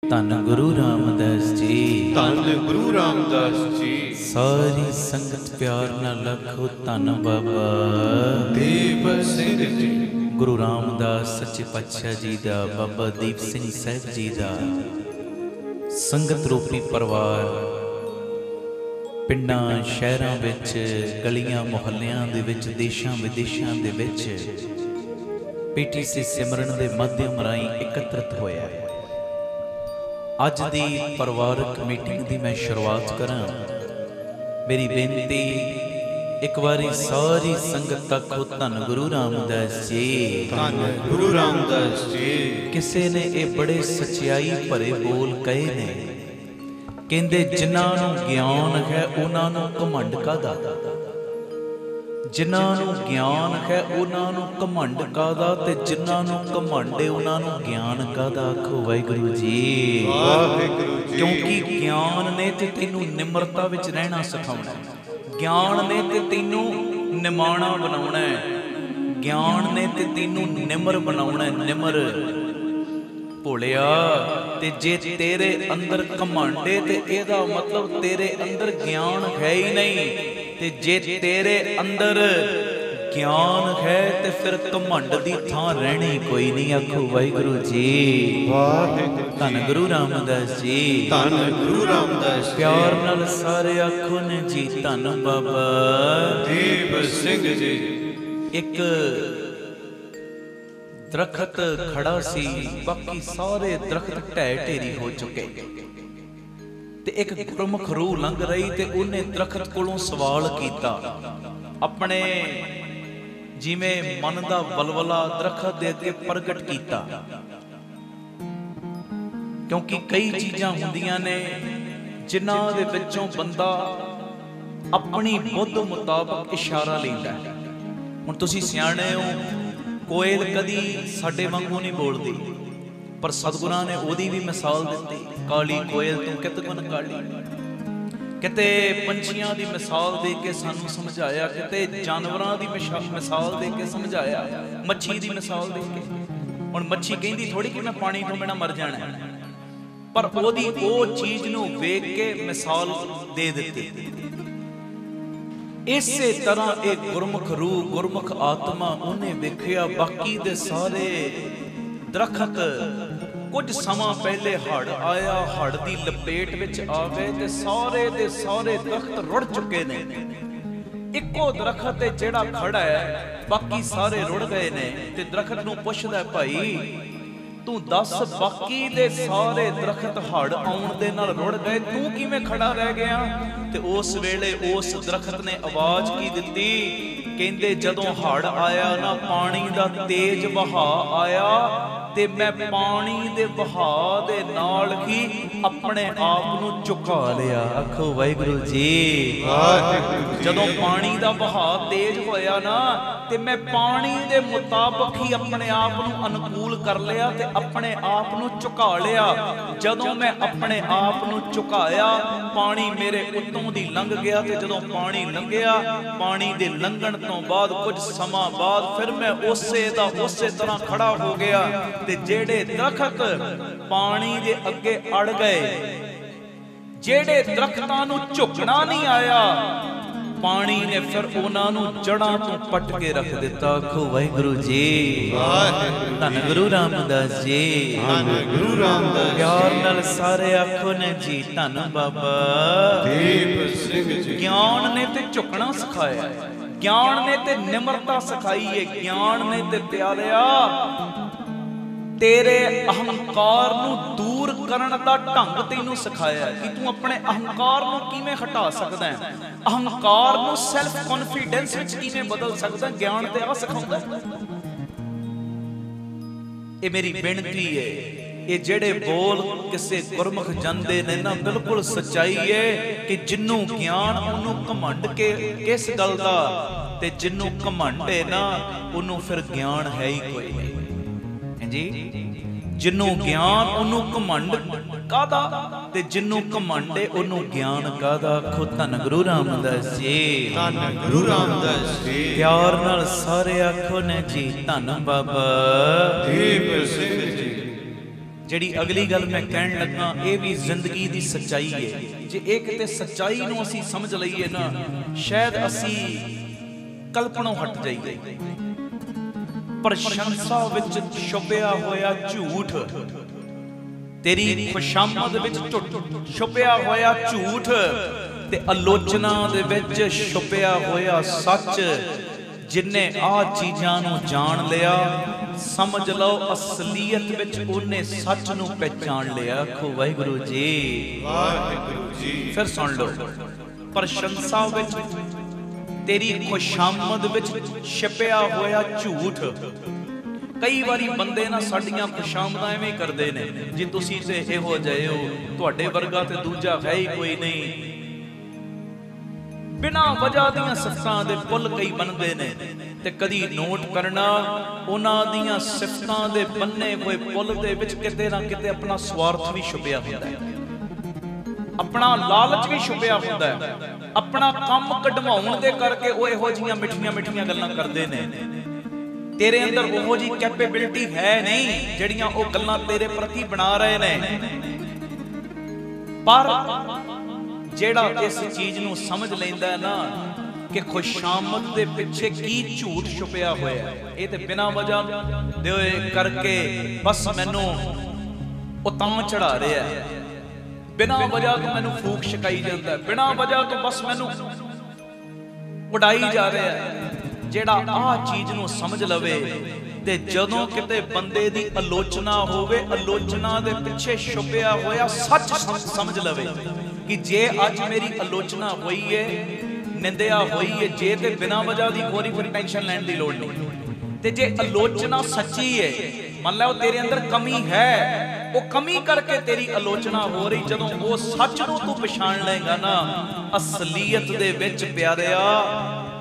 धन गुरु रामदास जी, धन गुरु रामदास जी। सारी संगत प्यार न लखो धन बाबा देव सिंह जी। गुरु रामदास सच्चे पातशाह जी दा, बाबा दीप सिंह साहब जी दा संगत रूपी परिवार पिंडां शहरां विच गलियां मुहल्लियां दे विच देशां विदेशां दे विच PTC सिमरन दे माध्यम राहीं एकत्रित होया। अज दी परिवारक मीटिंग दी मैं शुरुआत करां। मेरी बेनती एक बारी सारी संगत तक हो, धन गुरु रामदास जी, धन गुरु रामदास जी। किसी ने ये बड़े सच्चाई भरे बोल कहे ने, कहंदे जिन्हां नूं ज्ञान है उन्हां नूं घमंड कादा, जिन्हां नूं ज्ञान है उन्हां नूं घमंड कादा, ते जिन्हां नूं घमंड है उन्हां नूं ज्ञान कादा। आखो वाहिगुरू जी, वाहिगुरू जी। क्योंकि ज्ञान ने ते तैनूं निमरता विच रहना सिखाउणा है, ज्ञान ने ते तैनूं निमाणा बनाउणा है, ज्ञान ने ते तैनूं निमर बनाउणा है। निमर भोलिया, ते जे तेरे अंदर घमंड है ते एदा मतलब तेरे अंदर ज्ञान है ही नहीं, ते जे तेरे अंदर ज्ञान है ते फिर घमंड दी थां रहनी कोई नहीं। आखो वाहिगुरू जी, वाहिगुरू जी। धन गुरु रामदास जी, धन गुरु रामदास जी। प्यार नाल सारे आखो ने जी, धन बाबा देव सिंह जी। एक दरखत खड़ा सी, बाकी सारे दरखत ढह ढेरी हो चुके, ते एक गुरमुख रूह लंघ रही ते उन्हें दरखत कोलों सवाल कीता, अपने जिवें मन दा बलवला दरखत दे अगे प्रगट कीता। क्योंकि कई चीज़ां हुंदियां ने जिन्हां दे विचों बंदा अपनी बुद्ध मुताबक इशारा लैंदा है। हुण तुसीं सियाणे हो, कोयल कदी साडे वांगू नहीं बोलदी, पर सतगुरां ने ओदी भी मिसाल दित्ती, काली कोयल तू कित गुण काली। किते पंछियां दी मिसाल दे के सानू समझाया, किते जानवरां दी मिसाल दे के समझाया, मच्छी दी मिसाल दे के। हुण मच्छी कहंदी थोड़ी कि मैं पानी तो बिना मर जाना है, पर ओदी ओ चीज नू वेख के मिसाल दे दित्ती। इसे तरह एक गुरमुख रूह, गुरमुख आत्मा उन्हें वेखिया, बाकी दे सारे दरखत कुछ समा पहले हड़ आया, हड़ दी लपेट विच आ गए ते सारे दे सारे दरखत रुड़ चुके ने। इको दरखत है जेड़ा खड़ा है, बाकी सारे रुड़ गए ने। ते दरखत नूं पुछदा, भाई तू दस, बाकी दे सारे दरखत हड़ आउण दे नाल रुड़ गए, तू किवें खड़ा रह गया? ते उस वेले उस दरखत ने आवाज की दित्ती, कहंदे जदों हड़ आया ना, पानी दा तेज बहा आया, ते मैं पानी दे बहा दे नाल ही अपने आप नूं झुका लिया। आखो वाहिगुरू जी, वाहिगुरू जी। जदों पानी दा बहा तेज होया ना, ते मैं पानी दे मुताबिक ही अपने आप नूं अनुकूल कर लिया, ते अपने आप नूं झुका लिया। जदों मैं अपने आप नूं झुकाया, पानी मेरे उत्तों दी लंघ गया, ते जदों पानी लंघिया, पानी दे लंघण तो बाद कुछ समा बाद फिर मैं उसे तरह खड़ा हो गया। ते जेड़े दरखत पानी दे अगे अड़ गए, जेड़े दरखतां नूं झुकना नहीं आया, पानी ने फिर उन्हां नूं जड़ां तो पट के रख दिता। आखो वाहिगुरू जी, धन गुरु रामदास जी, धन गुरु रामदास जी। प्यार नाल सारे आखो ने जी, धन बाबा देव सिंह जी। ज्ञान ने ते झुकना सिखाया, ज्ञान ने ते निमरता सिखाई है, ज्ञान ने ते प्यारिया तेरे अहंकार नूं दूर करन दा ढंग तैनूं सिखाया कि तू अपने अहंकार नूं किवें हटा सकदा है, अहंकार नूं सैल्फ कॉन्फिडेंस विच किवें बदल सकदा है। ज्ञान ते आ सिखाउंदा है। ये मेरी बेनती है, ये जेड़े बोल किसे गुरमुख जानदे ने ना, बिल्कुल सच्चाई है कि जिन्नू ज्ञान उन्नू घमंड के किस गल दा, ते जिन्नू घमंड है ना उन्नू फिर ज्ञान है ही कोई नहीं जी। जिन्नू ज्ञान उन्नू घमंड कादा, ते जिन्नू घमंड है उन्नू ज्ञान कादा। आखो धन गुरु रामदास जी, धन गुरु रामदास जी। प्यार नाल सारे आखो ने जी, धन बाबा देव सिंह जी। ਜਿਹੜੀ ਅਗਲੀ ਗੱਲ ਮੈਂ ਕਹਿਣ ਲੱਗਾ ਇਹ ਵੀ ਜ਼ਿੰਦਗੀ ਦੀ ਸੱਚਾਈ ਹੈ। ਜੇ ਇਹ ਕਿਤੇ ਸੱਚਾਈ ਨੂੰ ਅਸੀਂ ਸਮਝ ਲਈਏ ਨਾ, ਸ਼ਾਇਦ ਅਸੀਂ ਕਲਪਨੋਂ ਹਟ ਜਾਈਏ। ਪ੍ਰਸ਼ੰਸਾ ਵਿੱਚ ਛੁਪਿਆ ਹੋਇਆ ਝੂਠ, ਤੇਰੀ ਖੁਸ਼ਾਮਦ ਵਿੱਚ ਛੁਪਿਆ ਹੋਇਆ ਝੂਠ, ਤੇ ਆਲੋਚਨਾ ਦੇ ਵਿੱਚ ਛੁਪਿਆ ਹੋਇਆ ਸੱਚ। ਜਿਨੇ ਆ ਚੀਜ਼ਾਂ ਨੂੰ ਜਾਣ ਲਿਆ, ਸਮਝ ਲਓ ਅਸਲੀਅਤ ਵਿੱਚ ਉਹਨੇ ਸੱਚ ਨੂੰ ਪਹਿਚਾਨ ਲਿਆ। ਆਖੋ ਵਾਹਿਗੁਰੂ ਜੀ, ਵਾਹਿਗੁਰੂ ਜੀ। ਫਿਰ ਸੁਣ ਲਓ, ਪ੍ਰਸ਼ੰਸਾ ਵਿੱਚ, ਤੇਰੀ ਖੁਸ਼ਾਮਦ ਵਿੱਚ ਛਿਪਿਆ ਹੋਇਆ ਝੂਠ। ਕਈ ਵਾਰੀ ਬੰਦੇ ਨਾ ਸਾਡੀਆਂ ਖੁਸ਼ਾਮਦਾਂ ਐਵੇਂ ਕਰਦੇ ਨੇ, ਜੀ ਤੁਸੀਂ ਤੇ ਇਹੋ ਜਿਹੇ ਹੋ, ਤੁਹਾਡੇ ਵਰਗਾ ਤੇ ਦੂਜਾ ਹੈ ਹੀ ਕੋਈ ਨਹੀਂ। ਬਿਨਾਂ ਵਜ੍ਹਾ ਦੀਆਂ ਸਿਫਤਾਂ ਦੇ ਪੁੱਲ ਕਈ ਬਣਦੇ ਨੇ, ਤੇ ਕਦੀ ਨੋਟ ਕਰਨਾ ਉਹਨਾਂ ਦੀਆਂ ਸਿਫਤਾਂ ਦੇ ਬੰਨੇ ਹੋਏ ਪੁੱਲ ਦੇ ਵਿੱਚ ਕਿਤੇ ਨਾ ਕਿਤੇ ਆਪਣਾ ਸਵਾਰਥ ਵੀ ਛੁਪਿਆ ਹੁੰਦਾ ਹੈ, ਆਪਣਾ ਲਾਲਚ ਵੀ ਛੁਪਿਆ ਹੁੰਦਾ ਹੈ। ਆਪਣਾ ਕੰਮ ਕਢਵਾਉਣ ਦੇ ਕਰਕੇ ਉਹ ਇਹੋ ਜਿਹੀਆਂ ਮਿੱਠੀਆਂ ਮਿੱਠੀਆਂ ਗੱਲਾਂ ਕਰਦੇ ਨੇ। ਤੇਰੇ ਅੰਦਰ ਉਹੋ ਜਿਹੀ ਕੈਪੇਬਿਲਿਟੀ ਹੈ ਨਹੀਂ ਜਿਹੜੀਆਂ ਉਹ ਗੱਲਾਂ ਤੇਰੇ ਪ੍ਰਤੀ ਬਣਾ ਰਹੇ ਨੇ। ਪਰ ਜਿਹੜਾ ਇਸ ਚੀਜ਼ ਨੂੰ ਸਮਝ ਲੈਂਦਾ ਹੈ ਨਾ ਕਿ ਖੁਸ਼ਾਮਦ ਦੇ ਪਿੱਛੇ ਕੀ ਝੂਠ ਛੁਪਿਆ ਹੋਇਆ ਹੈ, ਇਹ ਤੇ ਬਿਨਾਂ ਵਜ੍ਹਾ ਦੇ ਹੋਏ ਕਰਕੇ ਬਸ ਮੈਨੂੰ ਉਤਾਂ ਚੜਾ ਰਿਹਾ ਹੈ, ਬਿਨਾਂ ਵਜ੍ਹਾ ਤੋਂ ਮੈਨੂੰ ਫੂਕ ਛਕਾਈ ਜਾਂਦਾ ਹੈ, ਬਿਨਾਂ ਵਜ੍ਹਾ ਤੋਂ ਬਸ ਮੈਨੂੰ ਉਡਾਈ ਜਾ ਰਿਹਾ ਹੈ। ਜਿਹੜਾ ਆਹ ਚੀਜ਼ ਨੂੰ ਸਮਝ ਲਵੇ, ਤੇ ਜਦੋਂ ਕਿਤੇ ਬੰਦੇ ਦੀ ਆਲੋਚਨਾ ਹੋਵੇ, ਆਲੋਚਨਾ ਦੇ ਪਿੱਛੇ ਛੁਪਿਆ ਹੋਇਆ ਸੱਚ ਸਮਝ ਲਵੇ ਕਿ ਜੇ ਅੱਜ ਮੇਰੀ ਆਲੋਚਨਾ ਹੋਈ ਏ, ਨਿੰਦਿਆ ਹੋਈ ਏ, ਜੇ ਤੇ ਬਿਨਾਂ ਵਜ੍ਹਾ ਦੀ ਕੋਈ ਟੈਨਸ਼ਨ ਲੈਣ ਦੀ ਲੋੜ ਨਹੀਂ। ਤੇ ਜੇ ਆਲੋਚਨਾ ਸੱਚੀ ਏ, ਮੰਨ ਲੈ ਉਹ ਤੇਰੇ ਅੰਦਰ ਕਮੀ ਹੈ, ਉਹ ਕਮੀ ਕਰਕੇ ਤੇਰੀ ਆਲੋਚਨਾ ਹੋ ਰਹੀ, ਜਦੋਂ ਉਹ ਸੱਚ ਨੂੰ ਤੂੰ ਪਛਾਣ ਲਏਗਾ ਨਾ, ਅਸਲੀਅਤ ਦੇ ਵਿੱਚ ਪਿਆਰਿਆ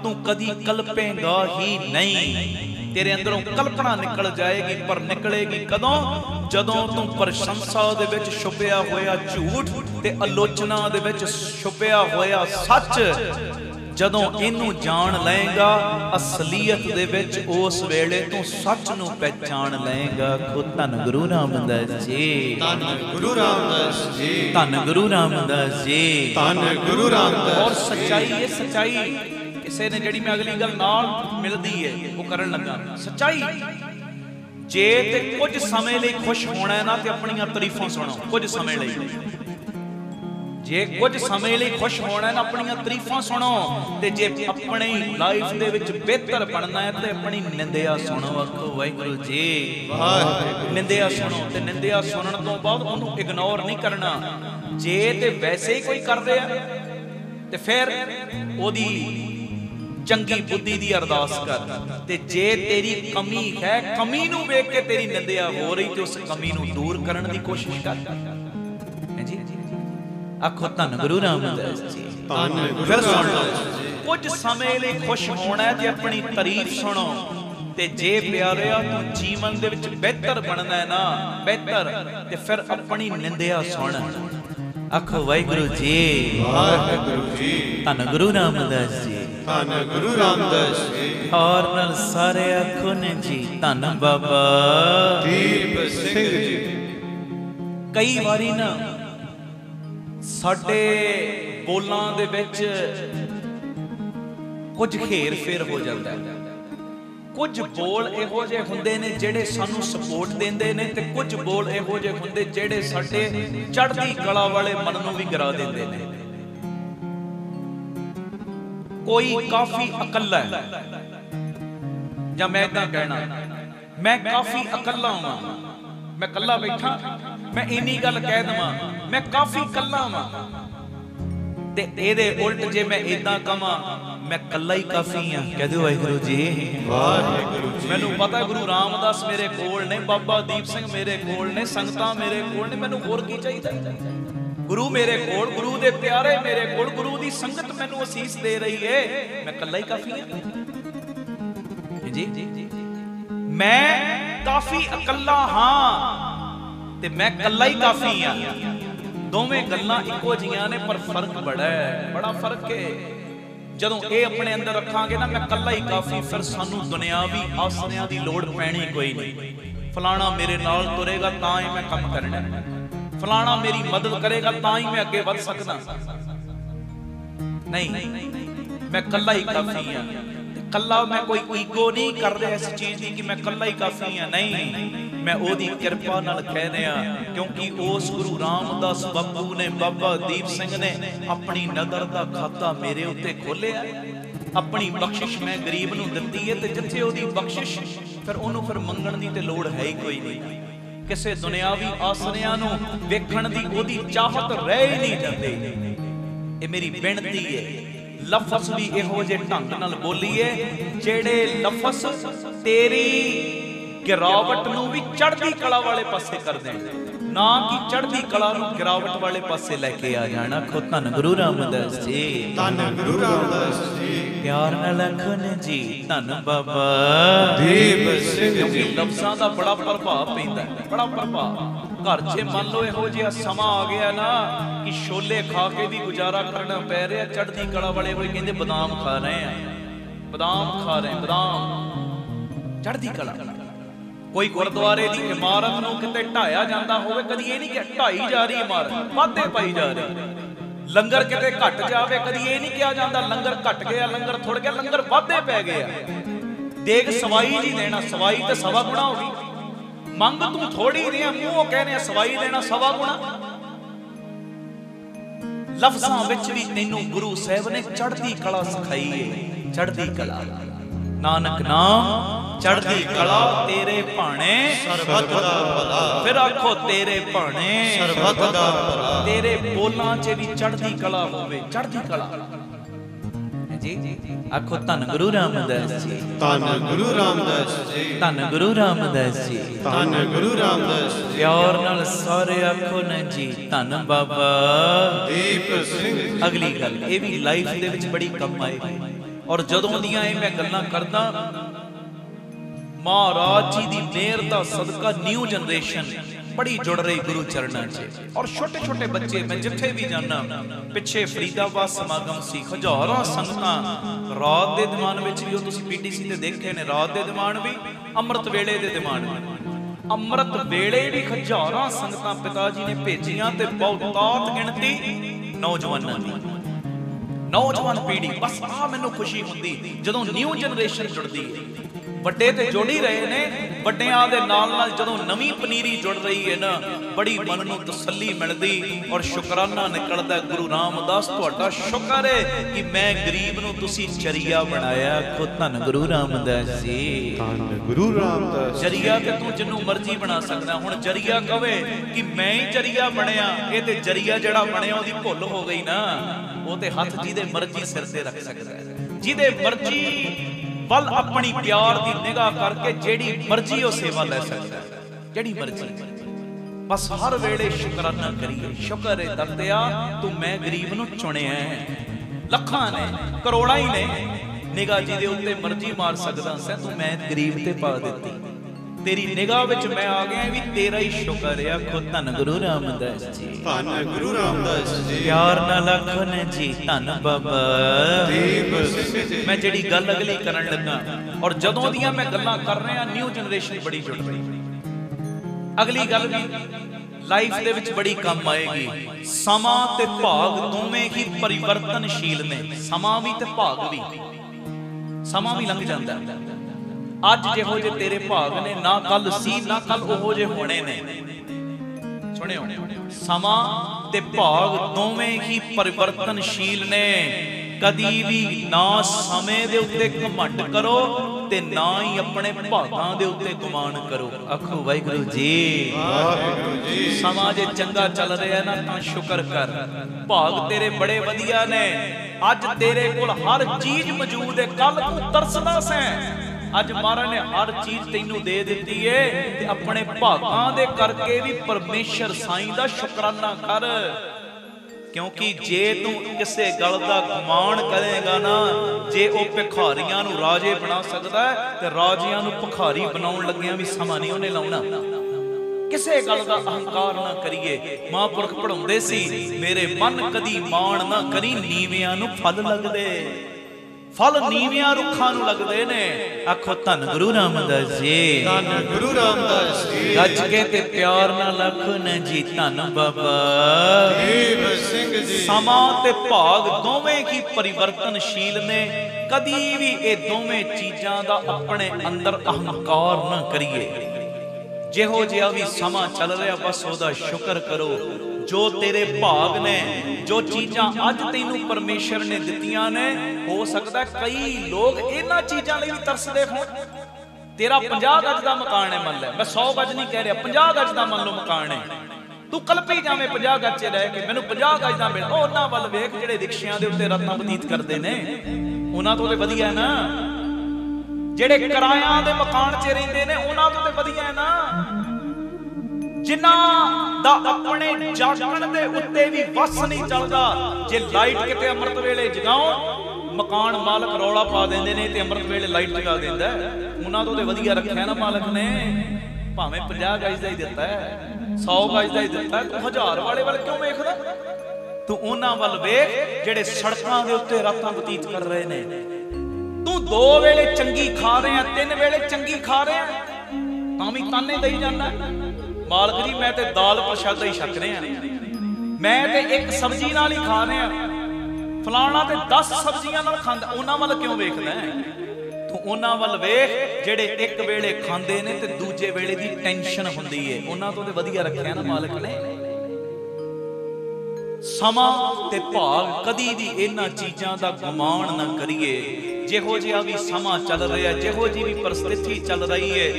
ਤੂੰ ਕਦੀ ਕਲਪੇਗਾ ਹੀ ਨਹੀਂ। ਤੇਰੇ ਅੰਦਰੋਂ ਕਲਪਨਾ ਨਿਕਲ ਜਾਏਗੀ, ਪਰ ਨਿਕਲੇਗੀ ਕਦੋਂ? ਜਦੋਂ ਤੂੰ ਪ੍ਰਸ਼ੰਸਾ ਦੇ ਵਿੱਚ ਛੁਪਿਆ ਹੋਇਆ ਝੂਠ ਤੇ ਆਲੋਚਨਾ ਦੇ ਵਿੱਚ ਛੁਪਿਆ ਹੋਇਆ ਸੱਚ, ਜਦੋਂ ਇਹਨੂੰ ਜਾਣ ਲਏਗਾ ਅਸਲੀਅਤ ਦੇ ਵਿੱਚ, ਉਸ ਵੇਲੇ ਤੂੰ ਸੱਚ ਨੂੰ ਪਹਿਚਾਨ ਲਏਗਾ। ਖੁਦ ਧੰਨ ਗੁਰੂ ਰਾਮਦਾਸ ਜੀ, ਧੰਨ ਗੁਰੂ ਰਾਮਦਾਸ ਜੀ, ਧੰਨ ਗੁਰੂ ਰਾਮਦਾਸ ਜੀ, ਧੰਨ ਗੁਰੂ ਰਾਮਦਾਸ। ਔਰ ਸੱਚਾਈ, ਇਹ ਸੱਚਾਈ ਕਿਸੇ ਨੇ ਜਿਹੜੀ ਮੈਂ ਅਗਲੀ ਗੱਲ ਨਾਲ ਮਿਲਦੀ ਹੈ ਉਹ ਕਰਨ ਲੱਗਾ। ਸੱਚਾਈ, ਜੇ ਤੇ ਕੁਝ ਸਮੇਂ ਲਈ ਖੁਸ਼ ਹੋਣਾ ਨਾ ਤੇ ਆਪਣੀਆਂ ਤਾਰੀਫਾਂ ਸੁਣੋ। ਕੁਝ ਸਮੇਂ ਲਈ, ਜੇ ਕੁਝ ਸਮੇਂ ਲਈ ਖੁਸ਼ ਹੋਣਾ ਨਾ ਆਪਣੀਆਂ ਤਾਰੀਫਾਂ ਸੁਣੋ, ਤੇ ਜੇ ਆਪਣੀ ਲਾਈਫ ਦੇ ਵਿੱਚ ਬਿਹਤਰ ਬਣਨਾ ਹੈ ਤੇ ਆਪਣੀ ਨਿੰਦਿਆ ਸੁਣੋ। ਆਖੋ ਵਾਹਿਗੁਰੂ ਜੀ, ਵਾਹਿਗੁਰੂ। ਨਿੰਦਿਆ ਸੁਣੋ, ਤੇ ਨਿੰਦਿਆ ਸੁਣਨ ਤੋਂ ਬਾਅਦ ਉਹਨੂੰ ਇਗਨੋਰ ਨਹੀਂ ਕਰਨਾ। ਜੇ ਤੇ ਵੈਸੇ ਹੀ ਕੋਈ ਕਰਦੇ ਆ ਤੇ ਫਿਰ ਉਹਦੀ ਚੰਗੀ ਬੁੱਧੀ ਦੀ ਅਰਦਾਸ ਕਰ, ਤੇ ਜੇ ਤੇਰੀ ਕਮੀ ਹੈ, ਕਮੀ ਨੂੰ ਵੇਖ ਕੇ ਤੇਰੀ ਨਿੰਦਿਆ ਹੋ ਰਹੀ, ਤੇ ਉਸ ਕਮੀ ਨੂੰ ਦੂਰ ਕਰਨ ਦੀ ਕੋਸ਼ਿਸ਼ ਕਰ। ਜੀ ਆਖੋ ਧੰਨ ਗੁਰੂ ਰਾਮਦਾਸ ਜੀ, ਧੰਨ ਗੁਰੂ ਰਾਮਦਾਸ ਜੀ। ਕੁਝ ਸਮੇਂ ਲਈ ਖੁਸ਼ ਹੋਣਾ ਤੇ ਆਪਣੀ ਤਾਰੀਫ ਸੁਣੋ, ਤੇ ਜੇ ਪਿਆਰਿਆ ਤੂੰ ਜੀਵਨ ਦੇ ਵਿੱਚ ਬਿਹਤਰ ਬਣਨਾ ਹੈ ਨਾ, ਬਿਹਤਰ, ਤੇ ਫਿਰ ਆਪਣੀ ਨਿੰਦਿਆ ਸੁਣ। ਆਖੋ ਵਾਹਿਗੁਰੂ ਜੀ, ਵਾਹਿਗੁਰੂ ਜੀ, ਧੰਨ ਗੁਰੂ ਰਾਮਦਾਸ ਜੀ, ਧੰਨ ਗੁਰੂ ਰਾਮਦਾਸ ਜੀ। ਔਰ ਨਾਲ ਸਾਰੇ ਆਖੋ ਨੇ ਜੀ, ਧੰਨ ਬਾਬਾ ਦੀਪ ਸਿੰਘ ਜੀ। ਕਈ ਵਾਰੀ ਨਾ ਸਾਡੇ ਬੋਲਾਂ ਦੇ ਵਿੱਚ ਕੁਝ ਹੇਰ ਫੇਰ ਹੋ ਜਾਂਦਾ ਹੈ। ਕੁਝ ਬੋਲ ਇਹੋ ਜਿਹੇ ਹੁੰਦੇ ਨੇ ਜਿਹੜੇ ਸਾਨੂੰ ਸਪੋਰਟ ਦਿੰਦੇ ਨੇ, ਤੇ ਕੁਝ ਬੋਲ ਇਹੋ ਜਿਹੇ ਹੁੰਦੇ ਜਿਹੜੇ ਸਾਡੇ ਚੜ੍ਹਦੀ ਕਲਾ ਵਾਲੇ ਮਨ ਨੂੰ ਵੀ ਗਿਰਾ ਦਿੰਦੇ ਨੇ। ਕੋਈ ਕਾਫੀ ਇਕੱਲਾ ਹੈ, ਜਾਂ ਮੈਂ ਇਦਾਂ ਕਹਿਣਾ, ਮੈਂ ਕਾਫੀ ਇਕੱਲਾ ਹਾਂ, ਮੈਂ ਇਕੱਲਾ ਬੈਠਾ, ਮੈਂ ਇੰਨੀ ਗੱਲ ਕਹਿ ਦਵਾਂ ਮੈਂ ਕਾਫੀ ਇਕੱਲਾ ਹਾਂ, ਤੇ ਇਹਦੇ ਉਲਟ ਜੇ ਮੈਂ ਇਦਾਂ ਕਵਾਂ ਮੈਂ ਇਕੱਲਾ ਹੀ ਕਾਫੀ ਹਾਂ, ਕਹਿ ਦਿਓ ਵਾਹਿਗੁਰੂ ਜੀ, ਵਾਹਿਗੁਰੂ ਜੀ। ਮੈਨੂੰ ਪਤਾ ਗੁਰੂ ਰਾਮਦਾਸ ਮੇਰੇ ਕੋਲ ਨੇ, ਬਾਬਾ ਦੀਪ ਸਿੰਘ ਮੇਰੇ ਕੋਲ ਨੇ, ਸੰਗਤਾਂ ਮੇਰੇ ਕੋਲ ਨੇ, ਮੈਨੂੰ ਹੋਰ ਕੀ ਚਾਹੀਦਾ? ਗੁਰੂ ਮੇਰੇ ਕੋਲ, ਗੁਰੂ ਦੇ ਪਿਆਰੇ ਮੇਰੇ ਕੋਲ, ਗੁਰੂ ਦੀ ਸੰਗਤ ਮੈਨੂੰ ਅਸੀਸ ਦੇ ਰਹੀ ਏ, ਮੈਂ ਇਕੱਲਾ ਹੀ ਕਾਫੀ ਹਾਂ ਜੀ। ਮੈਂ ਕਾਫੀ ਇਕੱਲਾ ਹਾਂ ਤੇ ਮੈਂ ਇਕੱਲਾ ਹੀ ਕਾਫੀ ਹਾਂ। ਦੋਵੇਂ ਗੱਲਾਂ ਇੱਕੋ ਜੀਆਂ ਨੇ, ਪਰ ਫਰਕ ਬੜਾ ਹੈ, ਬੜਾ ਫਰਕ ਹੈ। ਜਦੋਂ ਇਹ ਆਪਣੇ ਅੰਦਰ ਰੱਖਾਂਗੇ ਨਾ, ਮੈਂ ਇਕੱਲਾ ਹੀ ਕਾਫੀ, ਫਿਰ ਸਾਨੂੰ ਦੁਨਿਆਵੀ ਆਸਰਿਆਂ ਦੀ ਲੋੜ ਪੈਣੀ ਕੋਈ ਨਹੀਂ। फलाना मेरे नाल तुरेगा तां ही मैं काम करना, फलाना मेरी मदद करेगा तां ही मैं अगे बढ़ सकदा। नहीं, मैं कल्ला ही काफी हाँ। कल्ला मैं कोई ईगो नहीं कर रहा इस चीज की कि मैं कल्ला ही काफी हाँ, नहीं, मैं ओदी किरपा नाल कह रहा, क्योंकि उस गुरु रामदास बाबू ने, बाबा दीप सिंह ने अपनी नदर दा खाता मेरे उत्ते खोलिया। अपनी बख्शिश मैं गरीब नूं दित्ती है, ते जिथे ओदी बख्शिश फिर ओनू फिर मंगण दी ते लोड़ है ही कोई नहीं। किसे दुनियावी आसरियां नूं वेखण दी ओदी चाहत रह ही नहीं जाती। ये मेरी बेनती है, लफज भी इहो जे ढंग नाल बोलीए जेड़े लफज तेरी गिरावट नूं भी चढ़दी कला वाले पासे कर देण, ना कि चढ़दी कला नूं गिरावट वाले पासे लेके आ जाना। खो धन गुरु रामदास जी, धन गुरु रामदास जी, प्यार नाल लखन जी, धन बाबा दीप सिंह जी। लफ्जां दा बड़ा प्रभाव पैंदा, बड़ा प्रभाव। घर च मान लो इहो जिहा समा आ गया ना कि छोले खा के भी गुजारा करना पै रहा, चढ़दी कला वाले कोई कहंदे बादाम खा रहे हैं, बादाम खा रहे हैं, बादाम चढ़दी कला। कोई गुरुद्वारे की इमारत नूं किते ढाया जांदा होवे, कदी ये नहीं कि ढाई जा रही इमारत, वाधे पाई जा रही। लंगर किते घट जावे, कदी ये नहीं कहा जांदा लंगर घट गया, लंगर थोड़ गया, लंगर वाधे पै गया। देख सवाई जी देना, सवाई तो सवा गुणा हो गई। मंग तू थोड़ी रहा, मुंह कहने सवाई देना सवा गुणा। लफ्जां विच भी तैनू गुरु साहब ने चढ़दी कला सिखाई है, चढ़दी कला। नानक नाम चढ़दी कला तेरे भाणे सरबत दा भला। फिर आखो तेरे भाणे सरबत दा भला। तेरे बोलां च भी चढ़दी कला होवे, चढ़दी कला जी। आखो धन गुरु रामदास जी, धन गुरु रामदास जी, धन गुरु रामदास जी, धन गुरु रामदास जी। प्यार नाल सारे आखो न जी, धन बाबा दीप सिंह जी। अगली गल ये भी लाइफ दे विच बड़ी कम आएगी, और जदों दियां ये मैं गल्लां करदा, महाराज जी दी मेहर दा सदका न्यू जनरेशन बड़ी जुड़ रही गुरु चरणा च। और छोटे छोटे बच्चे मैं जिथे भी जाना, पिछे फरीदाबाद समागम सी, हजारां संगतां रात दे दीवान विच भी, तुसीं पीटीसी ते देखे ने, रात दे दीवान भी, अमृत वेले दे दीवान भी। अमृत वेले भी हजारां संगतां पिता जी ने भेजियां, ते बहुतात गिणती नौजवानां दी, नौजवान पीढ़ी। बस आ मैनूं खुशी हुंदी जदों न्यू जनरेशन जुड़दी है। ਵੱਡੇ ਤੇ ਜੁੜ ਹੀ ਰਹੇ ਨੇ, ਵੱਡਿਆਂ ਦੇ ਨਾਲ ਨਾਲ ਜਦੋਂ ਨਵੀਂ ਪਨੀਰੀ ਜੁੜ ਰਹੀ ਹੈ ਨਾ, ਬੜੀ ਮਨ ਨੂੰ ਤਸੱਲੀ ਮਿਲਦੀ ਔਰ ਸ਼ੁਕਰਾਨਾ ਨਿਕਲਦਾ। ਗੁਰੂ ਰਾਮਦਾਸ ਤੁਹਾਡਾ ਸ਼ੁਕਰ ਹੈ ਕਿ ਮੈਂ ਗਰੀਬ ਨੂੰ ਤੁਸੀਂ ਜਰੀਆ ਬਣਾਇਆ। ਖੁਦ ਧੰਨ ਗੁਰੂ ਰਾਮਦਾਸ ਜੀ, ਧੰਨ ਗੁਰੂ ਰਾਮਦਾਸ। ਜਰੀਆ ਤੇ ਤੂੰ ਜਿੰਨੂੰ ਮਰਜ਼ੀ ਬਣਾ ਸਕਦਾ। ਹੁਣ ਜਰੀਆ ਕਵੇ ਕਿ ਮੈਂ ਹੀ ਜਰੀਆ ਬਣਿਆ, ਇਹ ਤੇ ਜਰੀਆ ਜਿਹੜਾ ਬਣਿਆ ਉਹਦੀ ਭੁੱਲ ਹੋ ਗਈ ਨਾ, ਉਹ ਤੇ ਹੱਥ ਜਿਹਦੇ ਮਰਜ਼ੀ ਸਿਰ ਤੇ ਰੱਖ ਸਕਦਾ, ਜਿਹਦੇ ਮਰਜ਼ੀ ਵੱਲ ਆਪਣੀ ਪਿਆਰ ਦੀ ਨਿਗਾਹ ਕਰਕੇ ਜਿਹੜੀ ਮਰਜ਼ੀ ਉਹ ਸੇਵਾ ਲੈ ਸਕਦਾ, ਜਿਹੜੀ ਮਰਜ਼ੀ। ਬਸ ਹਰ ਵੇਲੇ ਸ਼ੁਕਰਾਨਾ ਕਰੀਏ, ਸ਼ੁਕਰ ਹੈ ਦਰਦਿਆ ਤੂੰ ਮੈਂ ਗਰੀਬ ਨੂੰ ਚੁਣਿਆ। ਲੱਖਾਂ ਨੇ, ਕਰੋੜਾਂ ਹੀ ਨੇ, ਨਿਗਾਹ ਜਿਹਦੇ ਉੱਤੇ ਮਰਜ਼ੀ ਮਾਰ ਸਕਦਾ ਸੈਂ, ਤੂੰ ਮੈਂ ਗਰੀਬ ਤੇ ਪਾ ਦਿੱਤੀ। तेरी निगाह विच मैं आ गया, भी तेरा ही शुक्र है। आखो धन गुरु रामदास जी, धन गुरु रामदास जी। प्यार नाल आखो न जी, धन बाबा दीप सिंह जी। मैं जिहड़ी गल अगली करन लगा, और जदों दियां मैं गल्लां कर रहा, न्यू जनरेशन बड़ी जुड़ रही। अगली गल भी लाइफ दे विच बड़ी काम आएगी। समा ते भाग दोवें ही परिवर्तनशील ने। समा भी ते भाग भी, समा भी लंघ जाता है। ਅੱਜ ਜਿਹੋ ਜੇ ਤੇਰੇ ਭਾਗ ਨੇ, ਨਾ ਕੱਲ ਸੀ ਨਾ ਕੱਲ ਉਹੋ ਜੇ ਹੋਣੇ ਨੇ। ਸੁਣਿਓ, ਸਮਾਂ ਤੇ ਭਾਗ ਦੋਵੇਂ ਹੀ ਪਰਿਵਰਤਨਸ਼ੀਲ ਨੇ। ਕਦੀ ਵੀ ਨਾ ਸਮੇਂ ਦੇ ਉੱਤੇ ਘਮੰਡ ਕਰੋ ਤੇ ਨਾ ਹੀ ਆਪਣੇ ਭਾਗਾਂ ਦੇ ਉੱਤੇ ਗੁਮਾਨ ਕਰੋ। ਆਖੋ ਵਾਹਿਗੁਰੂ ਜੀ, ਵਾਹਿਗੁਰੂ ਜੀ। ਸਮਾਂ ਜੇ ਚੰਗਾ ਚੱਲ ਰਿਹਾ ਨਾ ਤਾਂ ਸ਼ੁਕਰ ਕਰ, ਭਾਗ ਤੇਰੇ ਬੜੇ ਵਧੀਆ ਨੇ। ਅੱਜ ਤੇਰੇ ਕੋਲ ਹਰ ਚੀਜ਼ ਮੌਜੂਦ ਹੈ, ਕੱਲ ਤੂੰ ਤਰਸਦਾ ਸੈਂ। ਅੱਜ ਮਹਾਰਾਜ ਨੇ ਹਰ ਚੀਜ਼ ਤੈਨੂੰ ਦੇ ਦਿੱਤੀ ਏ, ਤੇ ਆਪਣੇ ਭਾਗਾਂ ਦੇ ਕਰਕੇ ਵੀ ਪਰਮੇਸ਼ਰ ਸਾਈਂ ਦਾ ਸ਼ੁਕਰਾਨਾ ਕਰ। ਕਿਉਂਕਿ ਜੇ ਤੂੰ ਕਿਸੇ ਗੱਲ ਦਾ ਗੁਮਾਨ ਕਰੇਗਾ ਨਾ, ਜੇ ਉਹ ਭਿਖਾਰੀਆਂ ਨੂੰ ਰਾਜੇ ਬਣਾ ਸਕਦਾ ਤੇ ਰਾਜਿਆਂ ਨੂੰ ਭਿਖਾਰੀ ਬਣਾਉਣ ਲੱਗਿਆਂ ਵੀ ਸਮਾਂ ਨਹੀਂ ਉਹਨੇ ਲਾਉਣਾ। ਕਿਸੇ ਗੱਲ ਦਾ ਅਹੰਕਾਰ ਨਾ ਕਰੀਏ। ਮਹਾਂਪੁਰਖ ਪੜਾਉਂਦੇ ਸੀ, ਮੇਰੇ ਮਨ ਕਦੀ ਮਾਣ ਨਾ ਕਰੀ, ਨੀਵਿਆਂ ਨੂੰ ਫਲ ਲੱਗਦੇ। फल नीवियां रुखां नूं लगदे ने। आखो धन गुरु रामदास जी, धन गुरु रामदास जी। गज के ते प्यार नाल आखो न जी धन बाबा दीप सिंह जी। समा ते भाग दोवें ही परिवर्तनशील ने। कदी भी ये दोवें चीजां दा अपने अंदर अहंकार न करिए। जिहो जिहा भी समा चल रहा बस ओदा शुक्र करो। जो तेरे भाग ने, जो चीज़ां अज तैनूं परमेश्वर ने दित्तियां ने, हो सकता है कई लोग इन्हां चीज़ां लई भी तरसदे होण। तेरा 50 गज का मकान है, मान लै मैं 100 गज नहीं कह रहा, 50 गज का मान लो मकान है, तू कल्पी जावे 50 गज च रह के मैनूं 50 गज का मिल। उन्हां वल वेख जिहड़े रिक्शियां दे उत्ते रातां बतीत करदे ने, उन्हां तों ते वधिया है ना। जिहड़े किराया दे मकान च रहिंदे ने, उन्हां तों ते वधिया है ना। जिन्हां दा अपने जागण दे उत्ते भी वस नहीं चलदा। जे लाइट किते अमृत वेले जगाओ, मकान मालक रौला पा देंदे ने ते अमृत वेले लाइट जगा देंदा। उन्हां तों ते वधिया रखिया ना मालक ने। भावें 50 गज दा ही दित्ता है, 100 गज दा ही दित्ता है, तू 1000 वाले वल क्यों वेखदा? तू उन्हां वल वेख जिहड़े सड़कां दे उत्ते रातां बतीत कर रहे ने। तू 2 वेले चंगी खा रहे हैं, 3 वेले चंगी खा रहे हैं, तां भी ताने दई जांदा। मालक जी मैं ते दाल प्रशादा ही छक रहे हैं, मैं ते एक सब्जी नाल ही खा रहे हैं, फलाना ते 10 सब्जियां नाल खांदा। उन्हां वल क्यों वेखदा है? तू उन्हां वल वेख जिहड़े एक वेले खांदे ने ते दूजे वेले दी टेंशन हुंदी है। उन्हां तों ते वधिया रखिया ना मालक ने। समा ते भाग कदी भी इन्हां चीज़ां दा गुमान ना करिए। जिहो जिहा भी समा चल रहा है, जिहो जी भी परिस्थिति चल रही है,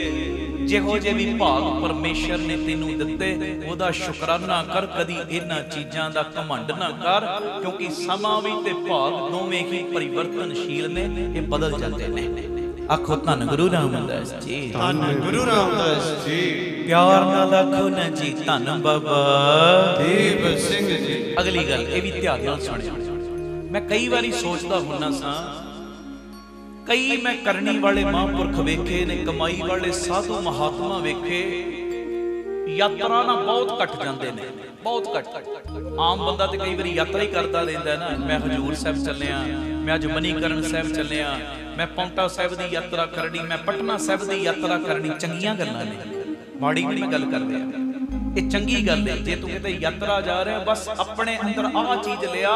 जिहो जे भी भाग परमेश्वर ने तेनू दिते, ओदा शुकराना कर। कदी इन्हां चीज़ां दा घमंड ना कर, क्योंकि समा भी ते भाग दोवें ही परिवर्तनशील ने, ये बदल जाते ने। आखो धन गुरु रामदास जी, धन गुरु रामदास जी। प्यार नाल आखो न जी धन बाबा दीप सिंह जी। अगली गल ये भी ध्यान नाल सुणियो। मैं कई बारी सोचदा हुन्ना सां, कई मैं करनी वाले महापुरख वेखे ने, कमाई वाले साधु महात्मा वेखे, यात्रा ना बहुत घट जाते हैं, बहुत घट। आम बंदा तो कई बार यात्रा ही करता रहता है ना। मैं हजूर साहब चलिया, मैं अज मणीकरण साहब चलिया, मैं पौंटा साहब की यात्रा करनी, मैं पटना साहब की यात्रा करनी। चंगियां गल्लां ने, माड़ी नहीं गल कर रहा, ये चंगी गल है। जे तू किते यात्रा जा रहा बस अपने अंदर आह चीज लिया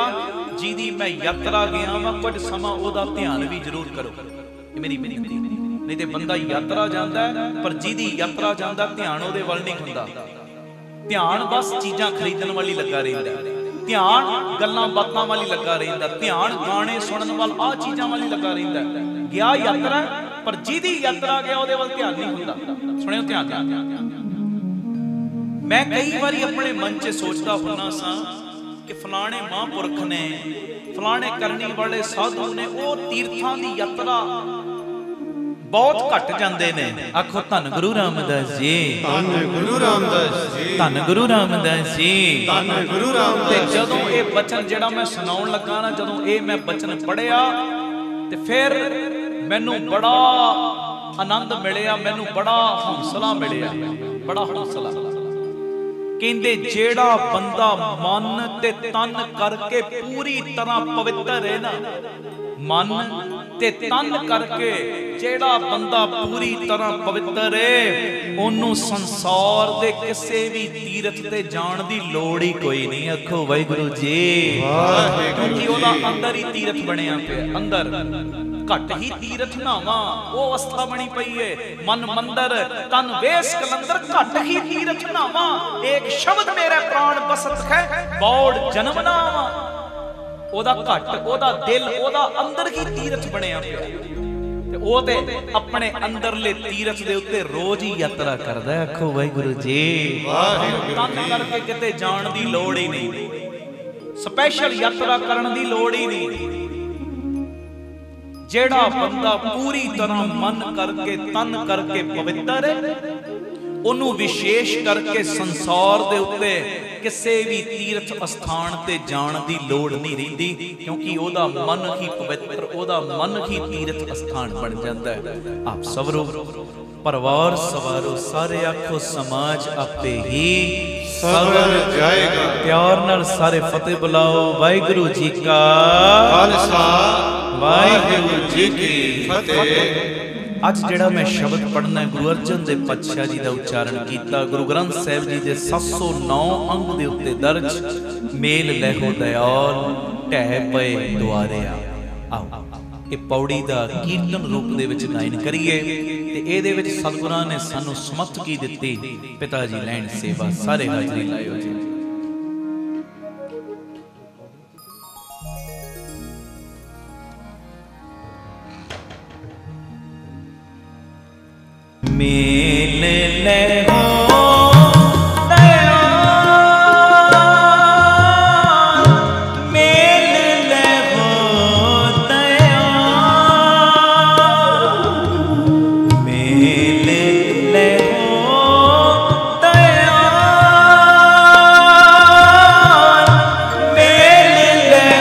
जिहदी मैं यात्रा गया वा, कुछ समा ओदा ध्यान भी जरूर करो। ये मेरी बेनती नहीं ते बंदा यात्रा जाता है पर जिहदी यात्रा जाता ध्यान ओदे वल नहीं हुंदा। ध्यान बस चीज़ां खरीदण वाली लगा रहिंदा, ध्यान गल्लां बातां वाली लगा रहिंदा, ध्यान गाने सुनन वाल आह चीज़ां वाली लगा रहिंदा। गया यात्रा पर जिहदी यात्रा गया ओदे वल ध्यान नहीं हुंदा। सुणियो ध्यान। मैं कई बारी अपने मन च सोचता हुन्ना सा कि फलाने महापुरख ने, फलाने करनी वाले साधु ने, वो तीर्थां दी यात्रा बहुत घट जाते ने। आखो धन गुरु रामदास जी, धन गुरु रामदास जी, धन गुरु रामदास जी, धन गुरु रामदास। जदों ये बचन जिहड़ा मैं सुनाउण लगा ना, जदों ये मैं बचन पढ़िया ते फिर मैनू बड़ा आनंद मिलिया, मैनू बड़ा हौसला मिलिया, बड़ा हौसला। कहंदे जेड़ा बंदा मन ते तन करके पूरी तरह पवित्र है ना, मन ते तन करके जेड़ा बंदा पूरी तरह पवित्र है, ओनू संसार दे किसी भी तीरथ ते जाण दी लोड़ ही कोई नहीं। आखो वाहिगुरू जी, क्योंकि ओदा अंदर ही तीरथ बनिया पे, अंदर घट ही तीरथ नावा वो अवस्था बनी पई है। मन मंदिर तन वेश कलंदर, घट ही तीरथ नावा। एक शब्द मेरे प्राण बसत है, बौड़ जन्म नावा। ओदा घट, ओदा दिल, ओदा अंदर ही तीरथ बनिया पिया ते ओ ते अपने अंदरले तीरथ दे उत्ते रोज ही यात्रा करदा है। आखो वाहिगुरू जी, तन करके किते जाण दी लोड़ ही नहीं, स्पैशल यात्रा करन दी लोड़ ही नहीं। जेड़ा बंदा पूरी तरह मन करके तन करके पवित्र है, ओनू विशेष करके संसार दे उत्ते किसी भी तीर्थ स्थान ते जाण दी लोड़ नहीं रहिंदी, क्योंकि ओदा मन ही पवित्र, ओदा मन ही तीर्थ स्थान बन जाता है। आप सबरो परिवार सवारो, सारे आखो समाज आपे ही सवर जाएगा। प्यार नाल सारे फतेह बुलाओ। वाहिगुरू जी का खालसा ਵਾਹਿਗੁਰੂ ਜੀ ਕੀ ਫਤਿਹ। ਅੱਜ ਜਿਹੜਾ ਮੈਂ ਸ਼ਬਦ ਪੜ੍ਹਨਾ ਗੁਰੂ ਅਰਜਨ ਦੇਵ ਪਾਤਸ਼ਾਹ ਜੀ ਦਾ ਉਚਾਰਨ ਕੀਤਾ, ਗੁਰੂ ਗ੍ਰੰਥ ਸਾਹਿਬ ਜੀ ਦੇ 709 ਅੰਗ ਦੇ ਉੱਤੇ ਦਰਜ, ਮੇਲ ਲਹਿੋ ਦਇਆਲ ਢਹਿ ਪਏ ਦੁਆਰਿਆ। ਆਓ ਇਹ ਪੌੜੀ ਦਾ ਕੀਰਤਨ ਰੂਪ ਦੇ ਵਿੱਚ ਗਾਇਨ ਕਰੀਏ ਤੇ ਇਹਦੇ ਵਿੱਚ ਸਤਿਗੁਰਾਂ ਨੇ ਸਾਨੂੰ ਸਮੱਤ ਕੀ ਦਿੱਤੀ। ਪਿਤਾ ਜੀ ਲੈਣ ਸੇਵਾ, ਸਾਰੇ ਹਾਜ਼ਰੀ ਲਾਇਓ ਜੀ। मेल लहो दयाल, मेल लहो दयाल, मेल लहो दयाल, मेल लहो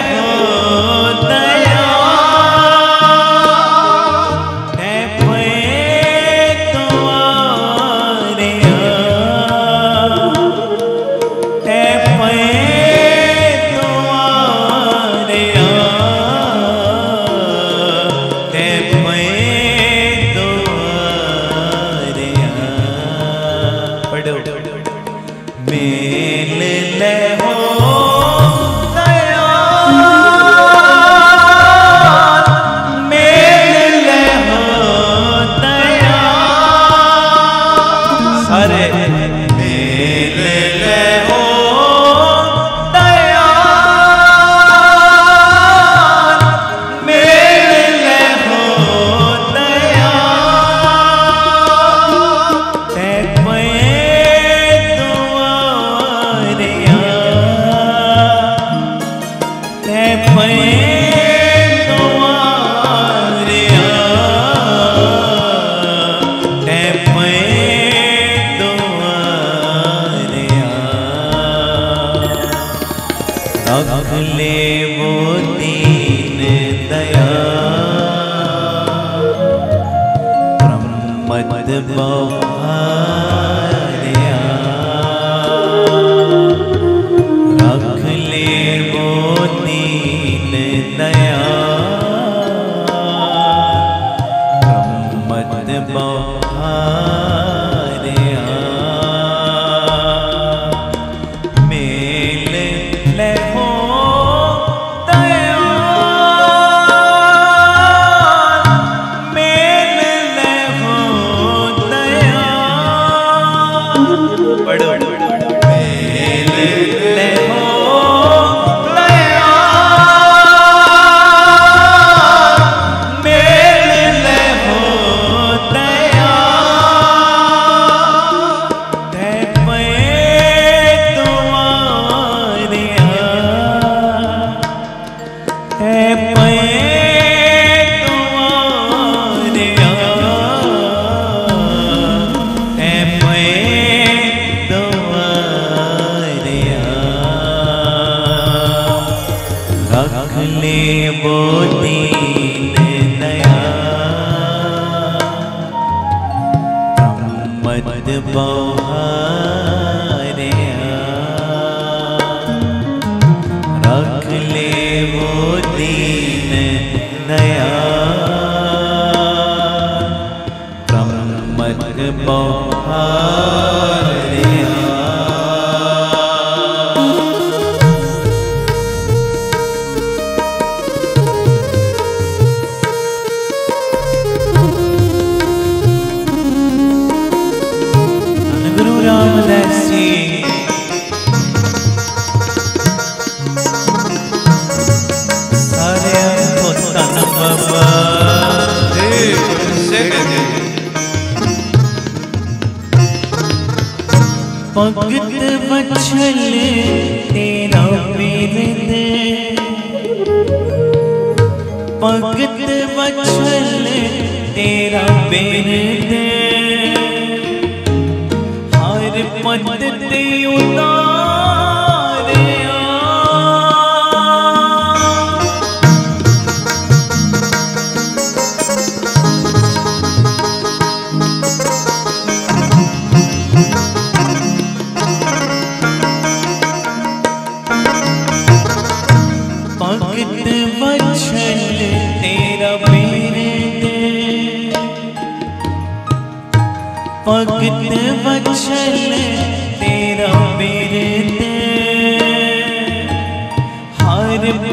भगत वत्सल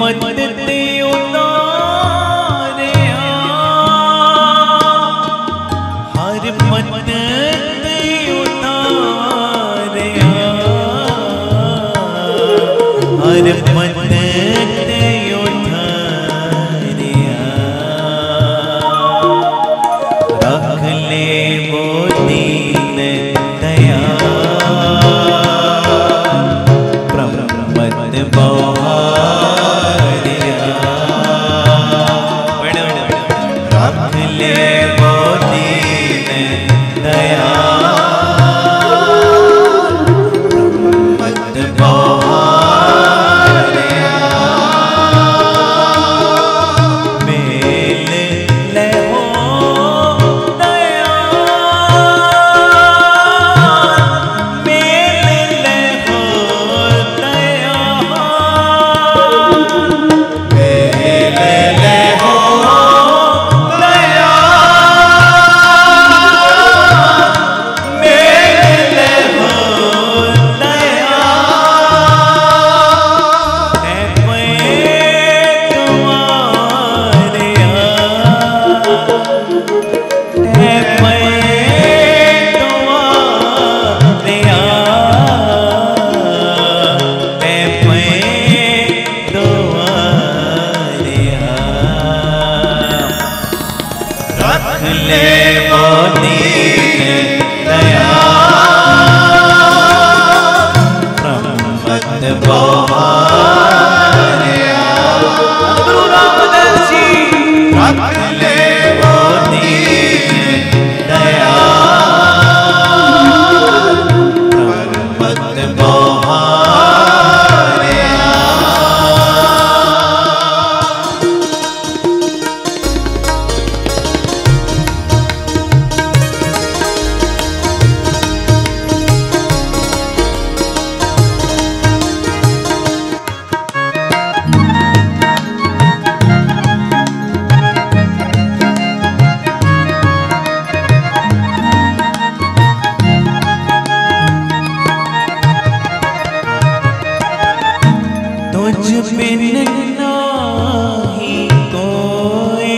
मत ते उतारिया हर मत ते उतारिया हर मत ते उतारिया रख ले वो दीन दया ब्रह्मत बहारिया रख ले वो दीन दया ब्रह्मत बहारिया मेल ले हो दया मेल ले हो दया मेल ले हो दया मेल ले हो दया है पे तुम्हारिया है पे तुम्हारिया है पे तुम्हारिया रख ले वो दीन दया ब्रह्मत बहारिया गुरु रामदास जी रख ले वो दीन दया ब्रह्मत बहारिया तुझ बिन नाही कोई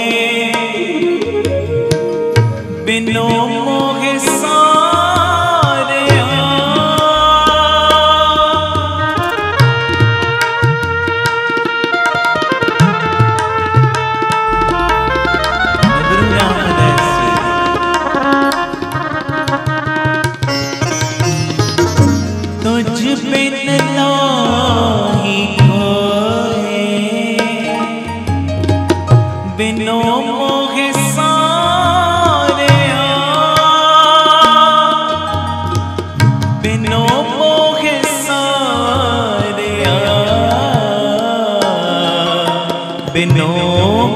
बिनो मोहे सारिया गुरु रामदास जी तुझ बिन नाही कोई बिनो मोहे सारिया बिनो मोहे सारिया बिनो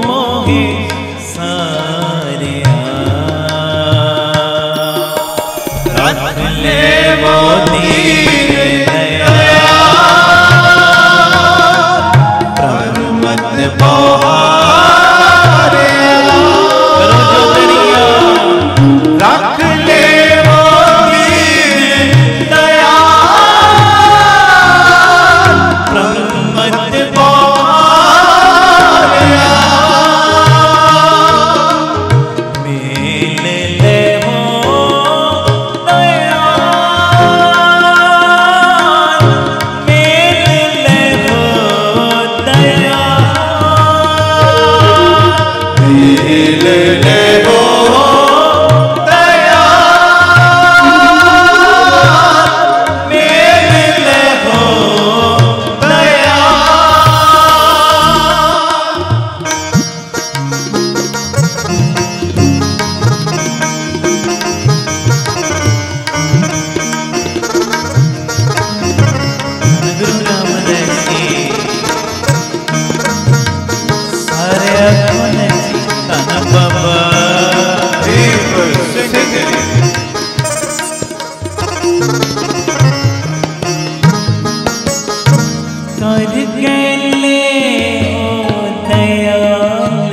मोहे सारिया रख ले वो दीन दया ब्रह्मत बहारिया करो जो करिया रख ले वो दीन दया ब्रह्मत बहारिया मेल ले हो दया मेल ले हो दया मेल ले हो दया मेल ले हो दया गुरु रामदास जी सारे अखुन जी धन बाबा दीप सिंह कर गले हो दयाल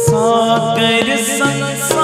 सागर संसार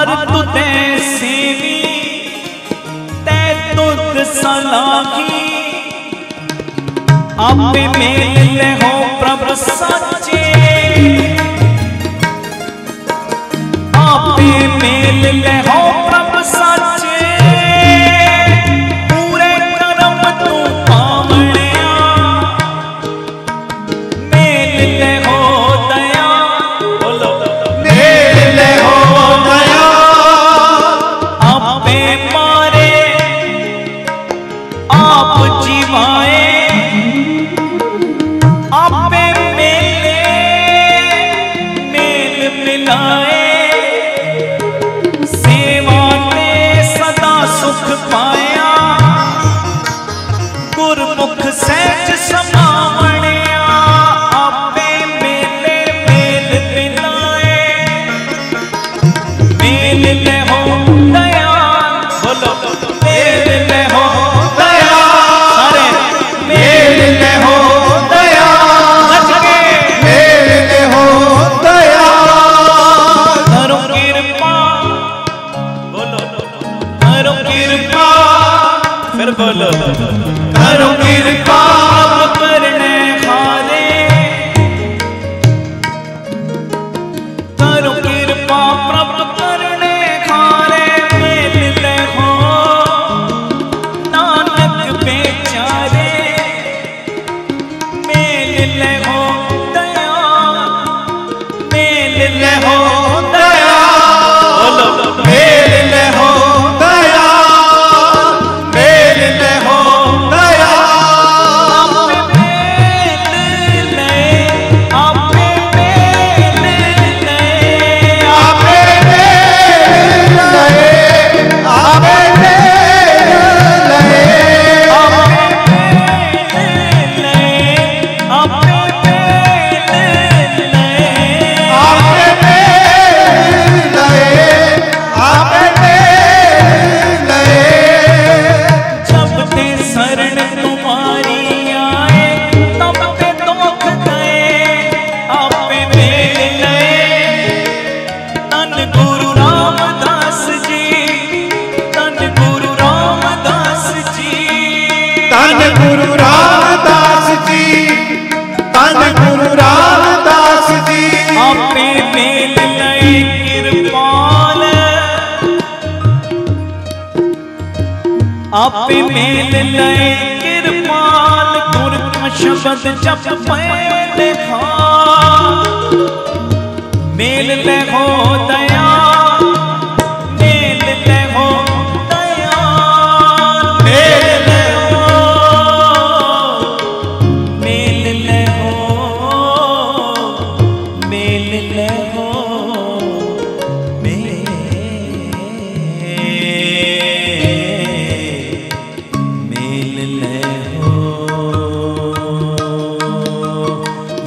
हर तुते सेवी तै तुद सलाही आपे मेल ले हो प्रभु सच्चे आपे मेल ले हो प्रभु सच्चे पूरे करम तू पावणिया मेल ले हो दया बोलो मेल ले हो दया आपे मारे आप जीवाए आपे मेले मेल मिलाए सेवा ते सदा सुख पाया गुरमुख सहज समावणिया आपे मेले मेल मिलाए मेल ले हो दया बोलो मेल ले हो दया सारे मेल ले हो दया नच के मेल ले हो दया करो कृपा बोलो करो कृपा फिर बोलो करो कृपा करने हारे करो कृपा प्रभु करने हारे मेल ले हो नानक बेचारे मेल ले हो दया मेल ले हो दया बोलो मेल ले हो दया मेल ले हो दया आपे मेल ले आपे मेल ले आपे मेल लए आपे मेल लए आपे मेल ले आपे मेल लए आपे मेल लए जब ते शरण तुम्हारी आए तब ते दुख गए आपे मेल ले तन गुरु रामदास जी तन गुरु रामदास जी धन गुरु रामदास जी धन गुरु रामदास जी आपे मेल लए कृपाल आपे मेल लए कृपाल गुर का शब्द जप पहले खा मेल ले हो दया मेल ले हो दया मेल ले हो मेल ले हो मेल ले हो मेल ले हो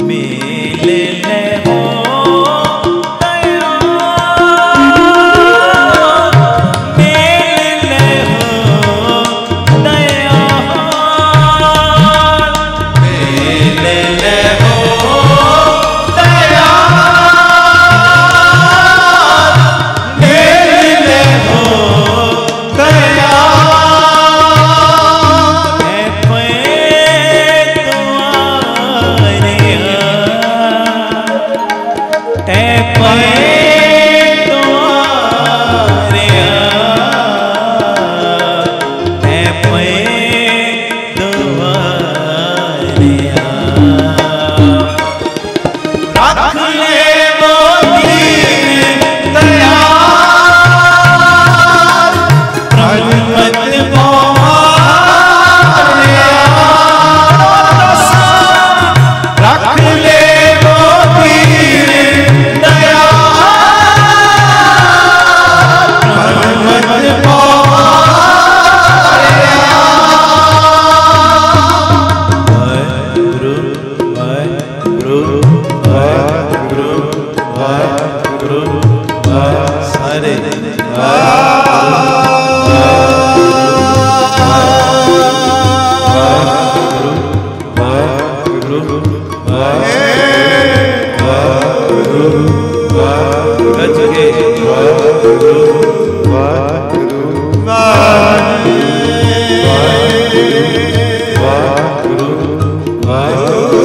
मेल ले हो दया मेल ले हो दया मेल ले हो दया मेल ले हो दया है पे तुम्हारे है पे तुम्हारे है पे तुम्हारे रख ले मोती दया मत रख ले मोती दया वाह गज के वाहिगुरु वाहिगुरु वाहिगुरु वाहिगुरु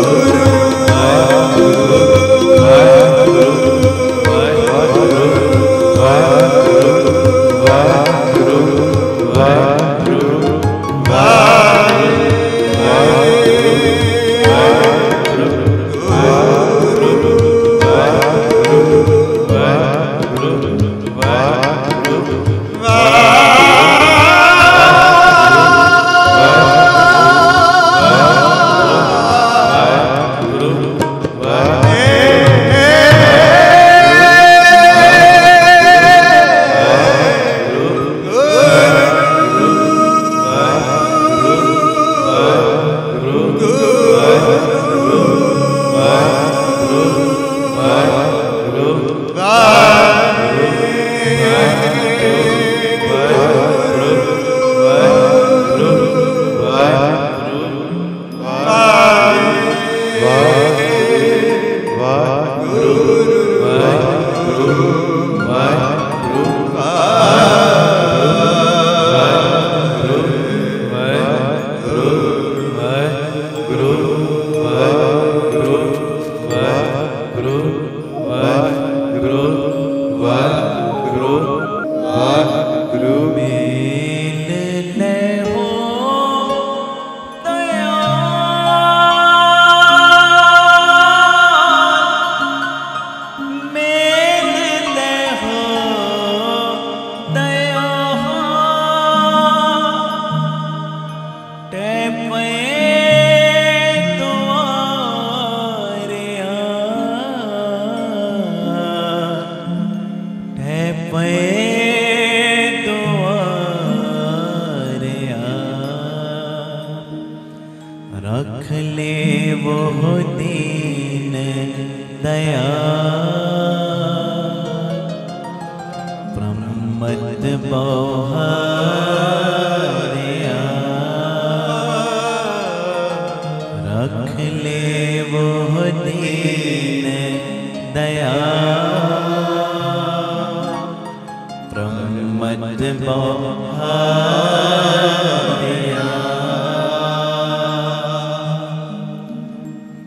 रख ले वो दीन दया प्रमद बहुरिया रख ले वो दीन दया प्रमद बहुरिया।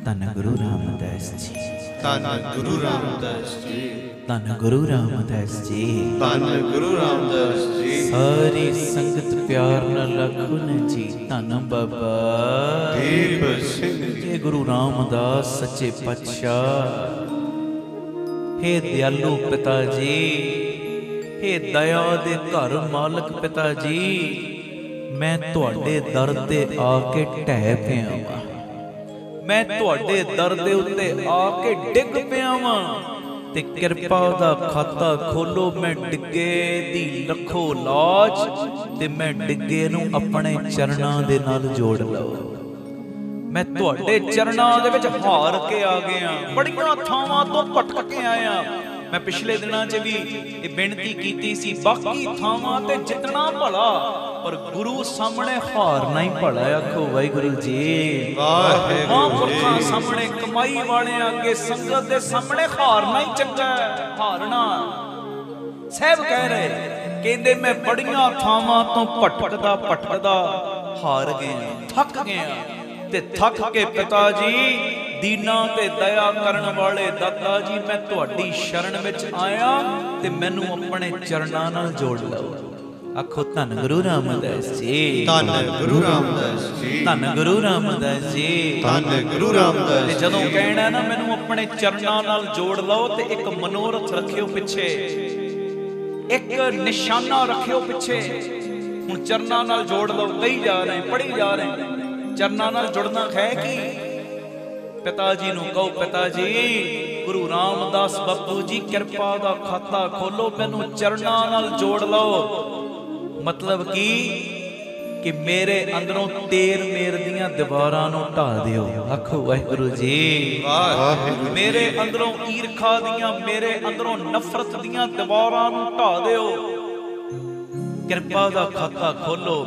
धन गुरु रामदास जी, धन गुरु रामदास जी, धन गुरु रामदास जी, धन गुरु रामदास जी। सारी संगत प्यार न लखन जी। धन बाबा दीप सिंह हे गुरु रामदास सच्चे पातशाह, हे दयालु पिता जी, हे दया दे घर मालक पिता जी, मैं तुहाडे दर ते आके ढह पिया वां, मैं तुहाडे दर दे उत्ते आके डिग पिया वां ते किरपा दा खाता खोलो। मैं डिगे दी लखो लाज ते मैं डिगे नूं अपने चरणां दे नाल जोड़ लओ। मैं तुहाडे चरणां दे विच हार के आ गया, बड़ियां थावां तो भटक के आया। मैं पिछले दिनां च भी ये बेनती कीती सी, बाकी थावां ते जितना भला पर गुरु सामने हारना ही भला। आखो वाहिगुरु जी वाहिगुरु महापुरखां सामने कमाई वाले अगे संगत दे सामने हारना ही चंगा है। हारना साहब कह रहे कहंदे मैं बड़ियां थावां तो भटकदा भटकदा हार गया, थक गया ते थक के पिता जी दीना ते दया करन वाले दाता जी मैं तुहाडी शरण विच आया ते मैनू अपने चरणां नाल जोड़ लओ। आखो धन गुरु रामदास जी, धन गुरु रामदास जी, धन गुरु रामदास जी, धन गुरु रामदास जी। जदों कहना ना मैनू अपने चरणां नाल जोड़ लओ ते एक मनोरथ रखियो पिछे, एक निशाना रखियो पिछे। हुण चरणां नाल जोड़ लओ, कही जा रहे पढ़ी जा रहे, चरणां नाल जुड़ना है कि पिता जी नूं कहो पिता जी गुरु रामदास बापू जी किरपा दा खाता खोलो, मैनू चरणां नाल जोड़ लो। मतलब कि मेरे अंदरों तेर मेर दियां दीवारां नूं ढा दिओ। आखो वाहिगुरु जी मेरे अंदरों ईरखा दियां, मेरे अंदरों नफरत दियां दीवारां नूं ढा दिओ। किरपा दा खाता खोलो,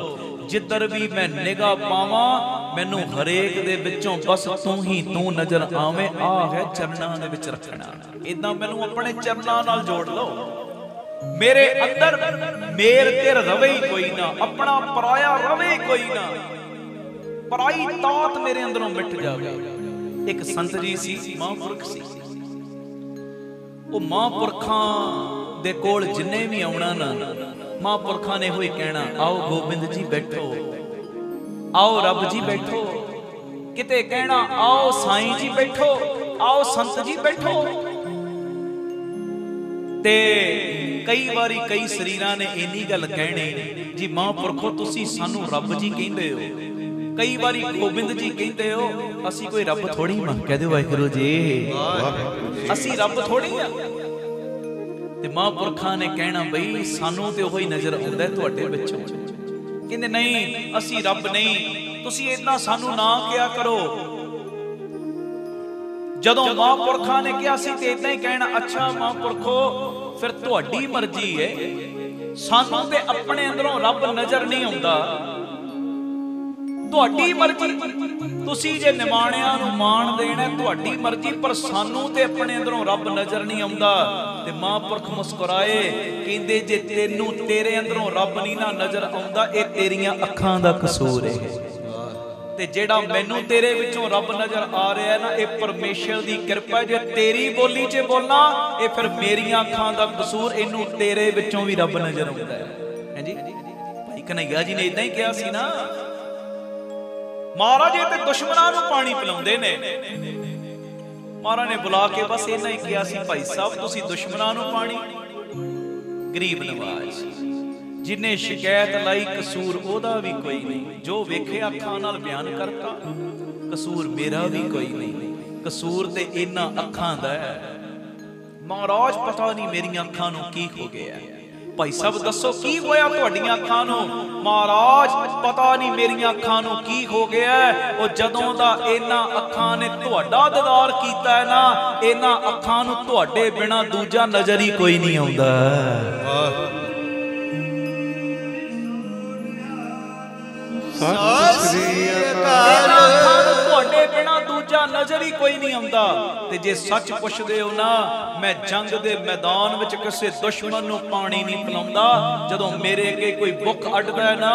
जिधर भी मैं निगाह पावां मैनू हरेक दे विचों बस तू ही तू नजर आवे, आ है चरनां दे विच रखना। इदां मैनू अपने चरनां नाल जोड़ लो, मेरे अंदर मेर तेर रवे ही कोई ना, अपना पराया रवे ही कोई ना, पराई तात मेरे अंदरों मिट जावे। एक संत जी सी, महापुरख सी, वो महापुरखां दे कोल जिन्ने भी आउणा ना, महापुरखां ने होई कहना, आओ गोबिंद जी बैठो, आओ रब जी बैठो, किते कहना आओ साईं जी बैठो, आओ संत जी बैठो। ते कई बारी कई शरीरां ने इन्नी गल कहनी, जी महापुरखो तुसी सानू रब जी कहंदे हो, कई बारी गोबिंद जी कहंदे हो, असी कोई रब थोड़ी मां, कह दो वाहिगुरू जी, असी रब थोड़ी आ। ते महापुरखां ने कहना बई सानू ते ओही नजर आउंदा तुहाडे विचों, कहंदे नहीं असी रब नहीं, तुसी इदां सानू ना किया करो। जदों महापुरखां ने कहा सी ते इदां ही कहना, अच्छा महापुरखो फिर तुहाडी मर्जी है, सानू ते अपने अंदरों रब नजर नहीं आउंदा, तुहाडी मर्जी, तुसी जे निमाणियां नूं मान देना तुहाडी मर्जी, पर सानू ते अपने अंदरों रब नजर नहीं आउंदा। ते महापुरख मुस्कुराए, कहंदे जे तैनू तेरे अंदरों रब नहीं ना नजर आउंदा, ये तेरियां अखां दा कसूर है, ते जेड़ा मैनू तेरे विचों रब नजर आ रहा है ना, ये परमेश्वर दी कृपा, जे तेरी बोली च बोलना ये फिर मेरियां अखां दा कसूर, इनू तेरे विचों भी रब नजर आउंदा है जी। भाई कन्हैया जी ने इदां ही कहा सी ना, महाराज ये ते दुश्मनां नूं पानी पिलाउंदे ने, महाराज ने बुला के बस इन्ना ही कहा सी, भाई साहब तुसी दुश्मनां नूं पानी, गरीब नवाज जिन्हें शिकायत लाई कसूर ओदा भी कोई नहीं, जो वेखे अखां नाल बयान करता कसूर मेरा भी कोई नहीं, कसूर ते इन्ना अखां दा है। महाराज पता नहीं मेरियां अखां नूं की हो गया, भाई साहब दसो की होया तुहाडियां अखां नूं? महाराज पता नहीं मेरियां अखां नूं की हो गया, ओ जदों दा इन्हां अखां ने तुहाडा दीदार कीता है ना, इन्हां अखां नूं तुहाडे बिना दूजा नजर ही कोई नहीं आउंदा। तुहाडे बिना दूजा नजर ही कोई नहीं आउंदा। ते जे सच पुछदे हो ना, मैं जंग दे मैदान विच किसे दुश्मन नूं पानी नहीं पिलाउंदा, जदों मेरे अगे कोई भुख अड्डदा है ना,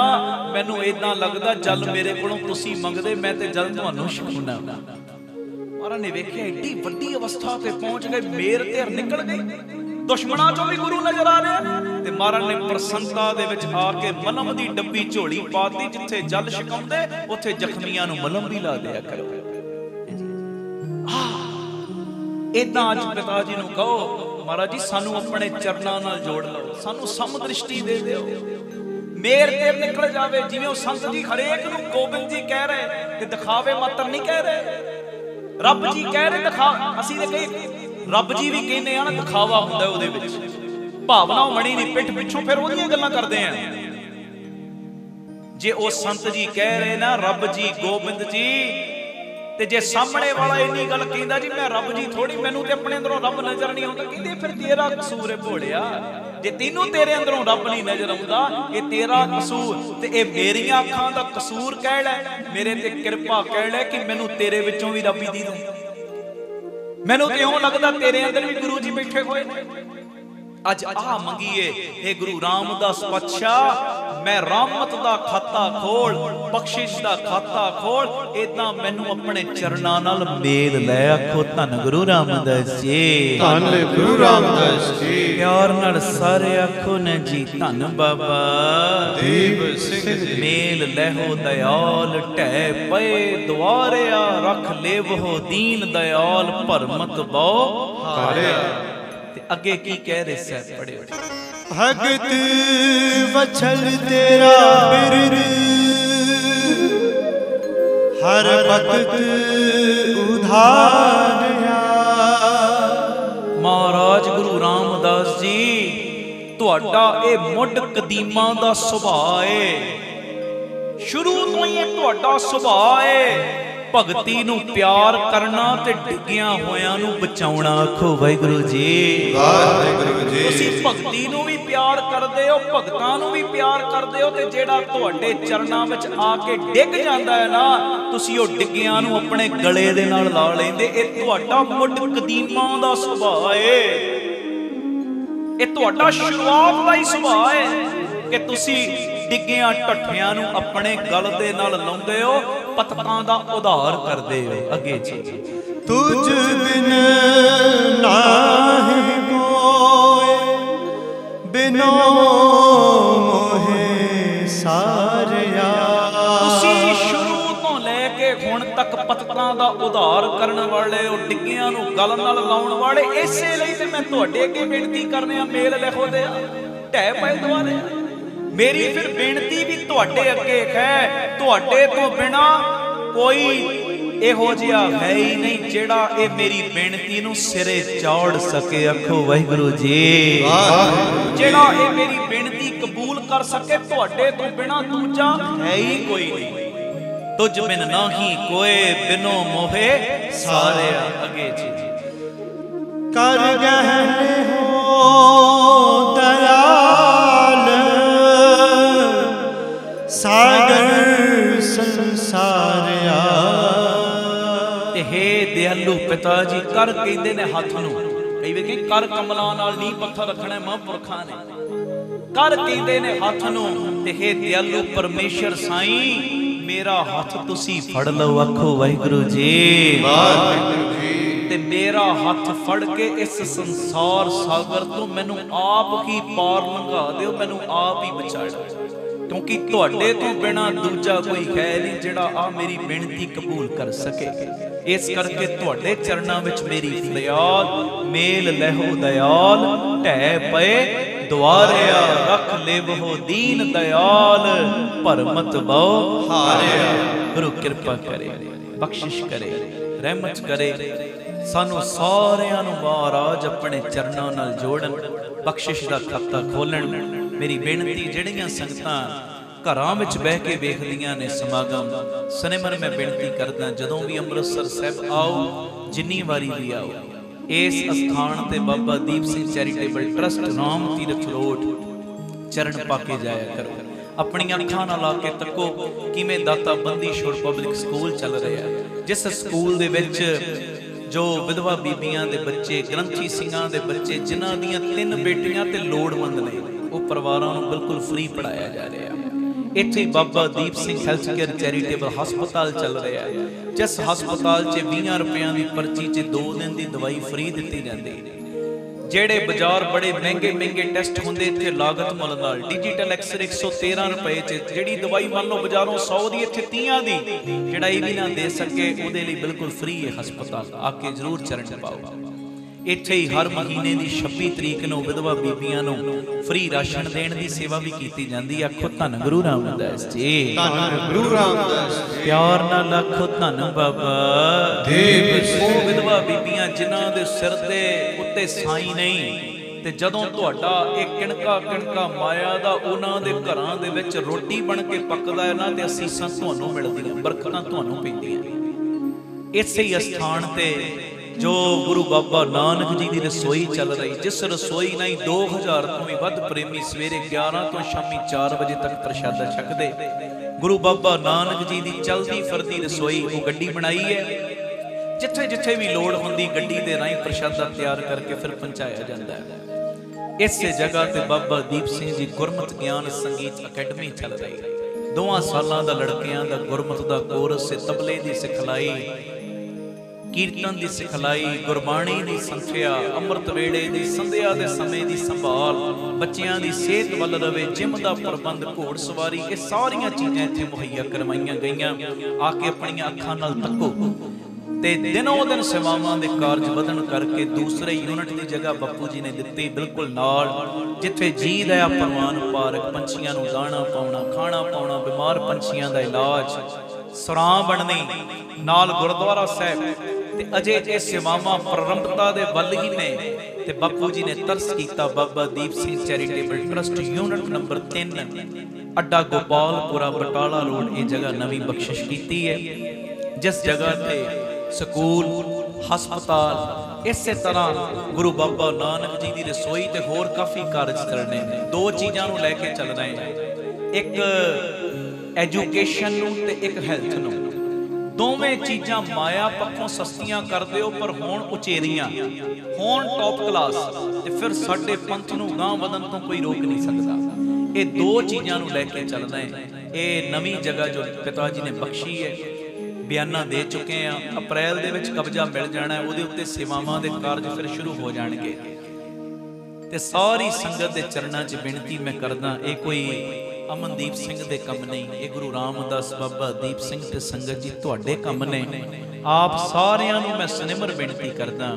मैनूं इदां लगदा जल मेरे कोलों तुसीं मंगदे, मैं ते जल तुहानूं छकाउणा। महाराज ने वेखिया एडी वड्डी अवस्था ते पहुंच गए, मेर तेर निकल गई, दुश्मनां चों भी गुरु नजर आ रहा। ते महाराज ने प्रसन्नता दे विच आके मलम दी डब्बी झोली पाती, जिथे जल छकाउंदे उत्थे जख्मियां नूं मलम भी ला दिया करो। इदां अज पिता जी नूं कहो, महाराज जी सानू अपने चरनां नाल जोड़ लो, सानू सम दृष्टि दे दिओ, मेर तेर निकल जावे। जिवें ओ संत जी हरेक नूं गोबिंद जी कह रहे ते दिखावे मात्र नहीं कह रहे, रब जी कह रहे दिखा, असीं ते कही रब जी भी कहने आ ना, दिखावा हुंदा उहदे विच, भावना मणी नहीं, पिठ पिछों फिर उहदियां गल्लां करदे आ। जे ओ संत जी कह रहे ना रब जी गोबिंद जी, ते जे सामने वाला इन्नी गल कहंदा जी मैं रब जी थोड़ी, मैनू ते अपने अंदरों रब नजर नहीं आउंदा, कहंदे फिर तेरा कसूर है भोलिया, जे तैनू तेरे अंदरों रब नहीं नजर आउंदा ये तेरा कसूर, ते ए मेरियां अखां दा कसूर कह लै, मेरे ते कृपा कह लै कि मैनू तेरे विचों भी रब दी दे। मैनू तो इउं लगदा तेरे अंदर भी गुरु जी बैठे हुए ने। अज आ मंगीए, हे गुरु रामदास पातशाह, मैं रहमत दा खाता खोल, बख्शिश दा खाता खोल, इदां मैनू अपने चरनां नाल मेल लै। आखो धन गुरु रामदास जी, धन गुरु रामदास जी, प्यार नाल सारे आखो न जी धन बाबा दीप सिंह जी। मेल लहो दयाल ढै पए द्वारिया, रख लेवहो दीन दयाल भरमत बौ हारिया। अगे की कह रहे सह पढ़े, भगत वछल तेरा बिरद, हर भगत उधारिया। महाराज गुरु रामदास जी तुहाडा ए मुੱਢ कदीमां दा सुभाਅ है, शुरू तो ही तुहाडा सुभाਅ है, ਭਗਤੀ ਨੂੰ ਪਿਆਰ ਕਰਨਾ ਤੇ ਡਿੱਗਿਆਂ ਹੋਇਆਂ ਨੂੰ ਬਚਾਉਣਾ। ਆਖੋ ਵਾਹਿਗੁਰੂ ਜੀ। ਵਾਹਿਗੁਰੂ ਜੀ। ਤੁਸੀਂ ਭਗਤੀ ਨੂੰ ਵੀ ਪਿਆਰ ਕਰਦੇ ਹੋ, ਭਗਤਾਂ ਨੂੰ ਵੀ ਪਿਆਰ ਕਰਦੇ ਹੋ, ਤੇ ਜਿਹੜਾ ਤੁਹਾਡੇ ਚਰਨਾਂ ਵਿੱਚ ਆ ਕੇ ਡਿੱਗ ਜਾਂਦਾ ਹੈ ਨਾ, ਤੁਸੀਂ ਉਹ ਡਿੱਗਿਆਂ ਨੂੰ ਆਪਣੇ ਗਲੇ ਦੇ ਨਾਲ ਲਾ ਲੈਂਦੇ। ਇਹ ਤੁਹਾਡਾ ਮੁੱਢ ਕਦੀਮਾਂ ਦਾ ਸੁਭਾਅ ਹੈ, ਇਹ ਤੁਹਾਡਾ ਸ਼ੁਰੂਆਤ ਦਾ ਹੀ ਸੁਭਾਅ ਹੈ ਕਿ ਤੁਸੀਂ ਡਿੱਗਿਆਂ ਢੱਠਿਆਂ ਨੂੰ ਆਪਣੇ ਗਲ ਦੇ ਨਾਲ ਲਾਉਂਦੇ ਹੋ, ਪਤਕਾਂ ਦਾ ਉਧਾਰ ਕਰਦੇ ਹੋ। ਅੱਗੇ ਜੀ। ਤੁਝ ਬਿਨ ਨਾਹਿ ਕੋਇ ਬਿਨੋ ਮੋਹਿ ਸਾਰਿਆ। ਤੁਸੀਂ ਸ਼ੁਰੂ ਤੋਂ ਲੈ ਕੇ ਹੁਣ ਤੱਕ ਪਤਕਾਂ ਦਾ ਉਧਾਰ ਕਰਨ ਵਾਲੇ ਹੋ, ਡਿੱਗਿਆਂ ਨੂੰ ਗਲ ਨਾਲ ਲਾਉਣ ਵਾਲੇ। ਇਸੇ ਲਈ ਤੇ ਮੈਂ ਤੁਹਾਡੇ ਅੱਗੇ ਬੇਨਤੀ ਕਰਨੇ ਆ, ਮੇਲ ਲਿਖੋ ਦੇ ਢਹਿ ਪਏ ਦੁਆਰੇ। ਮੇਰੀ ਫਿਰ ਬੇਨਤੀ ਵੀ ਤੁਹਾਡੇ ਅੱਗੇ ਹੈ, ਤੁਹਾਡੇ ਤੋਂ ਬਿਨਾ ਕੋਈ ਇਹੋ ਜਿਹਾ ਹੈ ਹੀ ਨਹੀਂ ਜਿਹੜਾ ਇਹ ਮੇਰੀ ਬੇਨਤੀ ਨੂੰ ਸਿਰੇ ਚਾੜ ਸਕੇ। ਆਖੋ ਵਾਹਿਗੁਰੂ ਜੀ। ਜਿਹੜਾ ਇਹ ਮੇਰੀ ਬੇਨਤੀ ਕਬੂਲ ਕਰ ਸਕੇ, ਤੁਹਾਡੇ ਤੋਂ ਬਿਨਾ ਦੂਜਾ ਹੈ ਹੀ ਕੋਈ ਨਹੀਂ। ਤੁਝ ਬਿਨ ਨਾਹੀ ਕੋਏ ਬਿਨੋ ਮੋਹੇ ਸਾਰਿਆ। ਅੱਗੇ ਜੀ। ਕਰ ਗਹਿਨੇ ਹੋ ਦਇਆਲ ਸਾਗਰ ਸੰਸਾਰਿਆ। ਤੇ ਹੇ ਦਿਆਲੂ ਪਿਤਾ ਜੀ, ਕਰ ਕਹਿੰਦੇ ਨੇ ਹੱਥ ਨੂੰ, ਕਈ ਵੇ ਕਿ ਕਰ ਕਮਲਾਂ ਨਾਲ ਨੀ ਪੱਥਰ ਰੱਖਣਾ ਮਹਾਂਪੁਰਖਾਂ ਨੇ। ਕਰ ਕਹਿੰਦੇ ਨੇ ਹੱਥ ਨੂੰ, ਤੇ ਹੇ ਦਿਆਲੂ ਪਰਮੇਸ਼ਰ ਸਾਈਂ, ਮੇਰਾ ਹੱਥ ਤੁਸੀਂ ਫੜ ਲਓ। ਆਖੋ ਵਾਹਿਗੁਰੂ ਜੀ। ਵਾਹਿਗੁਰੂ ਜੀ। ਤੇ ਮੇਰਾ ਹੱਥ ਫੜ ਕੇ ਇਸ ਸੰਸਾਰ ਸਾਗਰ ਤੋਂ ਮੈਨੂੰ ਆਪ ਹੀ ਪਾਰ ਲੰਘਾ ਦਿਓ, ਮੈਨੂੰ ਆਪ ਹੀ ਬਚਾ ਲਓ, ਕਿਉਂਕਿ ਤੁਹਾਡੇ ਤੋਂ ਬਿਨਾ ਦੂਜਾ ਕੋਈ ਹੈ ਨਹੀਂ ਜਿਹੜਾ ਆ ਮੇਰੀ ਬੇਨਤੀ ਕਬੂਲ ਕਰ ਸਕੇ। ਇਸ ਕਰਕੇ ਤੁਹਾਡੇ ਚਰਨਾਂ ਵਿੱਚ ਮੇਰੀ ਫਰਿਆਦ, ਮੇਲ ਲਹੋ ਦਇਆਲ, ਢਹਿ ਪਏ ਦੁਆਰਿਆ, ਰੱਖ ਲੇਵੋ ਦੀਨ ਦਇਆਲ, ਭਰਮਤ ਬਹੁ ਹਾਰਿਆ। ਗੁਰੂ ਕਿਰਪਾ ਕਰੇ, ਬਖਸ਼ਿਸ਼ ਕਰੇ, ਰਹਿਮਤ ਕਰੇ, ਸਾਨੂੰ ਸਾਰਿਆਂ ਨੂੰ ਮਹਾਰਾਜ ਆਪਣੇ ਚਰਨਾਂ ਨਾਲ ਜੋੜਨ, ਬਖਸ਼ਿਸ਼ ਦਾ ਖਾਤਾ ਖੋਲਣ। ਮੇਰੀ ਬੇਨਤੀ, ਜਿਹੜੀਆਂ ਸੰਗਤਾਂ ਘਰਾਂ ਵਿੱਚ ਬਹਿ ਕੇ ਵੇਖਦੀਆਂ ਨੇ ਸਮਾਗਮ, ਸਿਨੇਮਨ ਮੈਂ ਬੇਨਤੀ ਕਰਦਾ, ਜਦੋਂ ਵੀ ਅੰਮ੍ਰਿਤਸਰ ਸਾਹਿਬ ਆਓ, ਜਿੰਨੀ ਵਾਰੀ ਵੀ ਆਓ, ਇਸ ਅਸਥਾਨ ਤੇ ਬਾਬਾ Deep Singh charitable trust Ram Tirath road ਚਰਨ ਪਾ ਕੇ ਜਾਇਆ ਕਰੋ। ਆਪਣੀਆਂ ਅੱਖਾਂ ਨਾਲ ਲਾ ਕੇ ਤੱਕੋ ਕਿਵੇਂ ਦਾਤਾ ਬੰਦੀ ਛੋੜ ਪਬਲਿਕ ਸਕੂਲ ਚੱਲ ਰਿਹਾ, ਜਿਸ ਸਕੂਲ ਦੇ ਵਿੱਚ ਜੋ ਵਿਧਵਾ ਬੀਬੀਆਂ ਦੇ ਬੱਚੇ, ਗ੍ਰੰਥੀ ਸਿੰਘਾਂ ਦੇ ਬੱਚੇ, ਜਿਨ੍ਹਾਂ ਦੀਆਂ 3 ਬੇਟੀਆਂ ਤੇ ਲੋੜਵੰਦ ਨੇ, ਉਹ ਪਰਿਵਾਰਾਂ ਨੂੰ ਬਿਲਕੁਲ ਫ੍ਰੀ ਪੜਾਇਆ ਜਾ ਰਿਹਾ। ਇੱਥੇ ਬਾਬਾ Deep Singh health care charitable ਹਸਪਤਾਲ ਚੱਲ ਰਿਹਾ ਹੈ, ਜਿਸ ਹਸਪਤਾਲ 'ਚ 20 ਰੁਪਇਆਂ ਦੀ ਪਰਚੀ 'ਚ 2 ਦਿਨ ਦੀ ਦਵਾਈ ਫ੍ਰੀ ਦਿੱਤੀ ਜਾਂਦੀ ਹੈ। ਜਿਹੜੇ ਬਾਜ਼ਾਰ ਬੜੇ ਮਹਿੰਗੇ ਟੈਸਟ ਹੁੰਦੇ, ਇੱਥੇ ਲਾਗਤ ਮੁੱਲ ਨਾਲ ਡਿਜੀਟਲ ਐਕਸਰੇ 113 ਰੁਪਏ 'ਚ ਜਿਹੜੀ ਦਵਾਈ ਮੰਨ ਲਓ ਬਾਜ਼ਾਰੋਂ 100 ਦੀ, ਇੱਥੇ 30 ਦੀ, ਜਿਹੜਾ ਇਹ ਵੀ ਨਾ ਦੇ ਸਕੇ ਉਹਦੇ ਲਈ ਬਿਲਕੁਲ ਫ੍ਰੀ ਹੈ ਹਸਪਤਾਲ। ਆ ਕੇ ਜ਼ਰੂਰ ਚਰਨ ਪਾਓ। ਇੱਥੇ ਹੀ ਹਰ ਮਹੀਨੇ ਦੀ 26 ਤਰੀਕ ਨੂੰ ਵਿਧਵਾ ਬੀਬੀਆਂ ਨੂੰ ਫ੍ਰੀ ਰਾਸ਼ਨ ਦੇਣ ਦੀ ਸੇਵਾ ਵੀ ਕੀਤੀ ਜਾਂਦੀ ਹੈ। ਆਖੋ ਧੰਨ ਗੁਰੂ ਰਾਮਦਾਸ ਜੀ। ਧੰਨ ਗੁਰੂ ਰਾਮਦਾਸ ਜੀ। ਪਿਆਰ ਨਾਲ ਆਖੋ ਧੰਨ ਬਾਬਾ ਦੀਪ। ਉਹ ਵਿਧਵਾ ਬੀਬੀਆਂ ਜਿਨ੍ਹਾਂ ਦੇ ਸਿਰ ਦੇ ਉੱਤੇ ਸਾਈਂ ਨਹੀਂ, ਤੇ ਜਦੋਂ ਤੁਹਾਡਾ ਇਹ ਕਿਣਕਾ ਮਾਇਆ ਦਾ ਉਹਨਾਂ ਦੇ ਘਰਾਂ ਦੇ ਵਿੱਚ ਰੋਟੀ ਬਣ ਕੇ ਪੱਕਦਾ ਹੈ ਨਾ, ਤੇ ਅਸੀਸਾਂ ਤੁਹਾਨੂੰ ਮਿਲਦੀਆਂ, ਬਰਕਤਾਂ ਤੁਹਾਨੂੰ ਪੈਂਦੀਆਂ। ਇਸੇ ਹੀ ਅਸਥਾਨ ਤੇ ਜੋ ਗੁਰੂ ਬਾਬਾ ਨਾਨਕ ਜੀ ਦੀ ਰਸੋਈ ਚੱਲ ਰਹੀ, ਜਿਸ ਰਸੋਈ ਨਹੀਂ 2000 ਤੋਂ ਵੀ ਵੱਧ ਪ੍ਰੇਮੀ ਸਵੇਰੇ 11 ਤੋਂ ਸ਼ਾਮੀ 4 ਵਜੇ ਤੱਕ ਪ੍ਰਸ਼ਾਦਾ ਛਕਦੇ। ਗੁਰੂ ਬਾਬਾ ਨਾਨਕ ਜੀ ਦੀ ਚਲਦੀ ਫਿਰਦੀ ਰਸੋਈ, ਉਹ ਗੱਡੀ ਬਣਾਈ ਹੈ, ਜਿੱਥੇ ਵੀ ਲੋੜ ਹੁੰਦੀ ਗੱਡੀ ਦੇ ਰਾਹੀਂ ਪ੍ਰਸ਼ਾਦਾ ਤਿਆਰ ਕਰਕੇ ਫਿਰ ਪਹੁੰਚਾਇਆ ਜਾਂਦਾ ਹੈ। ਇਸੇ ਜਗ੍ਹਾ ਤੇ ਬਾਬਾ ਦੀਪ ਸਿੰਘ ਜੀ ਗੁਰਮਤਿ ਗਿਆਨ ਸੰਗੀਤ ਅਕੈਡਮੀ ਚੱਲ ਰਹੀ ਹੈ। 2 ਸਾਲਾਂ ਦਾ ਲੜਕਿਆਂ ਦਾ ਗੁਰਮਤਿ ਦਾ ਕੋਰਸ, ਤਬਲੇ ਦੀ ਸਿਖਲਾਈ, ਕੀਰਤਨ ਦੀ ਸਿਖਲਾਈ, ਗੁਰਬਾਣੀ ਦੀ ਸੰਥਿਆ, ਅੰਮ੍ਰਿਤ ਵੇਲੇ ਦੀ ਸੰਧਿਆ ਦੇ ਸਮੇਂ ਦੀ ਸੰਭਾਲ, ਬੱਚਿਆਂ ਦੀ ਸਿਹਤ ਵੱਲ ਰਵੇ, ਜਿਮ ਦਾ ਪ੍ਰਬੰਧ, ਘੋੜ ਸਵਾਰੀ, ਇਹ ਸਾਰੀਆਂ ਚੀਜ਼ਾਂ ਇੱਥੇ ਮੁਹੱਈਆ ਕਰਵਾਈਆਂ ਗਈਆਂ। ਆ ਕੇ ਆਪਣੀਆਂ ਅੱਖਾਂ ਨਾਲ ਤੱਕੋ। ਤੇ ਦਿਨੋਂ ਦਿਨ ਸੇਵਾਵਾਂ ਦੇ ਕਾਰਜ ਵਧਣ ਕਰਕੇ ਦੂਸਰੇ ਯੂਨਿਟ ਦੀ ਜਗ੍ਹਾ ਬਾਪੂ ਜੀ ਨੇ ਦਿੱਤੀ ਬਿਲਕੁਲ ਨਾਲ, ਜਿੱਥੇ ਜੀ ਦਇਆ ਪ੍ਰਵਾਨ ਪਾਰਕ, ਪੰਛੀਆਂ ਨੂੰ ਦਾਣਾ ਪਾਉਣਾ, ਖਾਣਾ ਪਾਉਣਾ, ਬਿਮਾਰ ਪੰਛੀਆਂ ਦਾ ਇਲਾਜ, ਸਰਾਂ ਬਣਨੀ, ਨਾਲ ਗੁਰਦੁਆਰਾ ਸਾਹਿਬ। ਤੇ ਅਜੇ ਇਹ ਸੇਵਾਵਾਂ ਪ੍ਰਾਰੰਭਤਾ ਦੇ ਵੱਲ ਹੀ ਨੇ, ਤੇ ਬਾਪੂ ਜੀ ਨੇ ਤਰਸ ਕੀਤਾ। Baba Deep Singh charitable trust unit number 3 ਅੱਡਾ ਗੋਪਾਲਪੁਰਾ ਬਟਾਲਾ ਰੋਡ, ਇਹ ਜਗ੍ਹਾ ਨਵੀਂ ਬਖਸ਼ਿਸ਼ ਕੀਤੀ ਹੈ। जिस जगह ते स्कूल हस्पताल इसे तरह गुरु बाबा नानक जी की रसोई ते होर काफ़ी कारज करने ने। दो चीज़ों को लैके चल रहे हैं, एक एजुकेशन ते एक हैल्थ नूं। दोवें चीज़ां माया पक्षों सस्तियां करते हो पर होण उचेरियां, होण टॉप क्लास, ते फिर साडे पंथ नूं गांह वधन तो कोई रोक नहीं सकता। ये दो चीज़ों को लैके चल रहे हैं। ये नवीं जगह जो पिता जी ने बख्शी है, बयाना दे चुके हैं, अप्रैल दे विच कब्जा मिल जाना है, उहदे उत्ते सेवावां दे कारज फिर शुरू हो जाणगे। ते सारी संगत दे चरणां 'च बेनती मैं करदा, ये कोई अमनदीप सिंह दे कम नहीं, ये गुरु रामदास बाबा दीप सिंह ते संगत जी तुहाडे कम ने। आप सारियां नूं मैं सनिमर बेनती करदा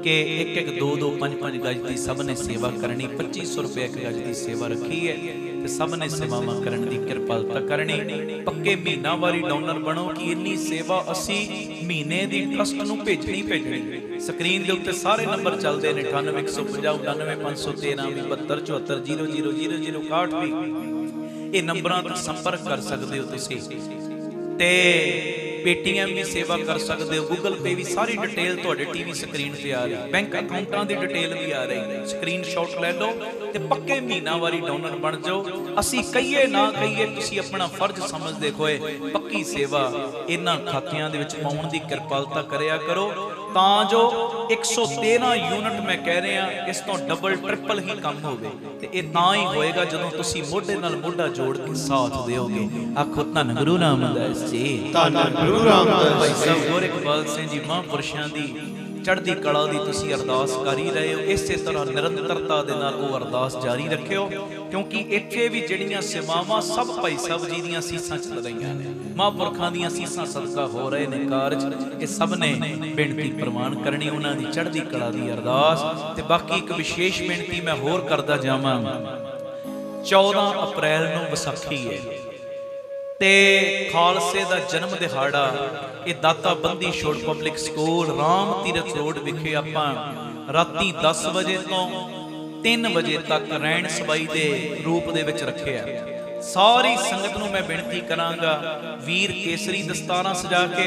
कि एक एक दो दो पंज पंज गज की सब ने सेवा करनी। 2500 रुपये एक गज की सेवा रखी है, तो सब ने सेवावां करने की कृपालता करनी। पक्के महीनावारी डोनर बनो कि इन्नी सेवा असी महीने की ट्रस्ट नूं भेजनी भेजनी। स्क्रीन के उत्ते सारे नंबर चलते हैं 98 150 99 513 72 74 00 00 61 भी ये नंबरां तो संपर्क कर सकते हो तुसीं। ते पेटीएम भी सेवा कर सकते हो, गूगल पे भी सारी डिटेल तुहाडे टीवी स्क्रीन ते आ रही, बैंक अकाउंटां दी डिटेल भी आ रही। स्क्रीन शॉट ले लो ते पक्के महीनावारी डोनर बन जाओ। असी कहिए ना कहिए तुसी अपना फर्ज समझदे होए पक्की सेवा इन्हां खातियां दे विच पाउण दी किरपालता करिया करो, तां जो 113 यूनिट मैं कह रहा इस तो डबल ट्रिपल ही कम होवे। ते ये तां ही होएगा जदों तुसी मोढे नाल मोढा जोड़ के साथ देओगे। आखो धन गुरु रामदास जी, धन गुरु रामदास भाई साहब गोरखपाल सिंह जी महापुरुषां दी चढ़दी कला दी तुसी अरदास कर ही रहे हो। इसे तरह निरंतरता दे नाल वो अरदास जारी रखियो, क्योंकि इत्थे भी जिहड़ियां सेवावां सब भाई साहब जी दीयां सीसां चल रहीआं ने, महापुरखां दीयां सीसां सदका हो रहे ने कारज। ये सब ने बेनती प्रवान करनी, उन्हां दी चढ़दी कला दी अरदास। ते बाकी एक विशेष बेनती मैं होर करदा जावां, 14 अप्रैल नूं विसाखी है ते खालसे दा जन्म दिहाड़ा। ये Data Bandi Chhor public school Ram Tirath road विखे आपां राती 10 बजे तो 3 बजे तक रैण सबाई दे रूप दे विच रखिया। सारी संगत नूं मैं बेनती करांगा, वीर केसरी दस्तारां सजा के,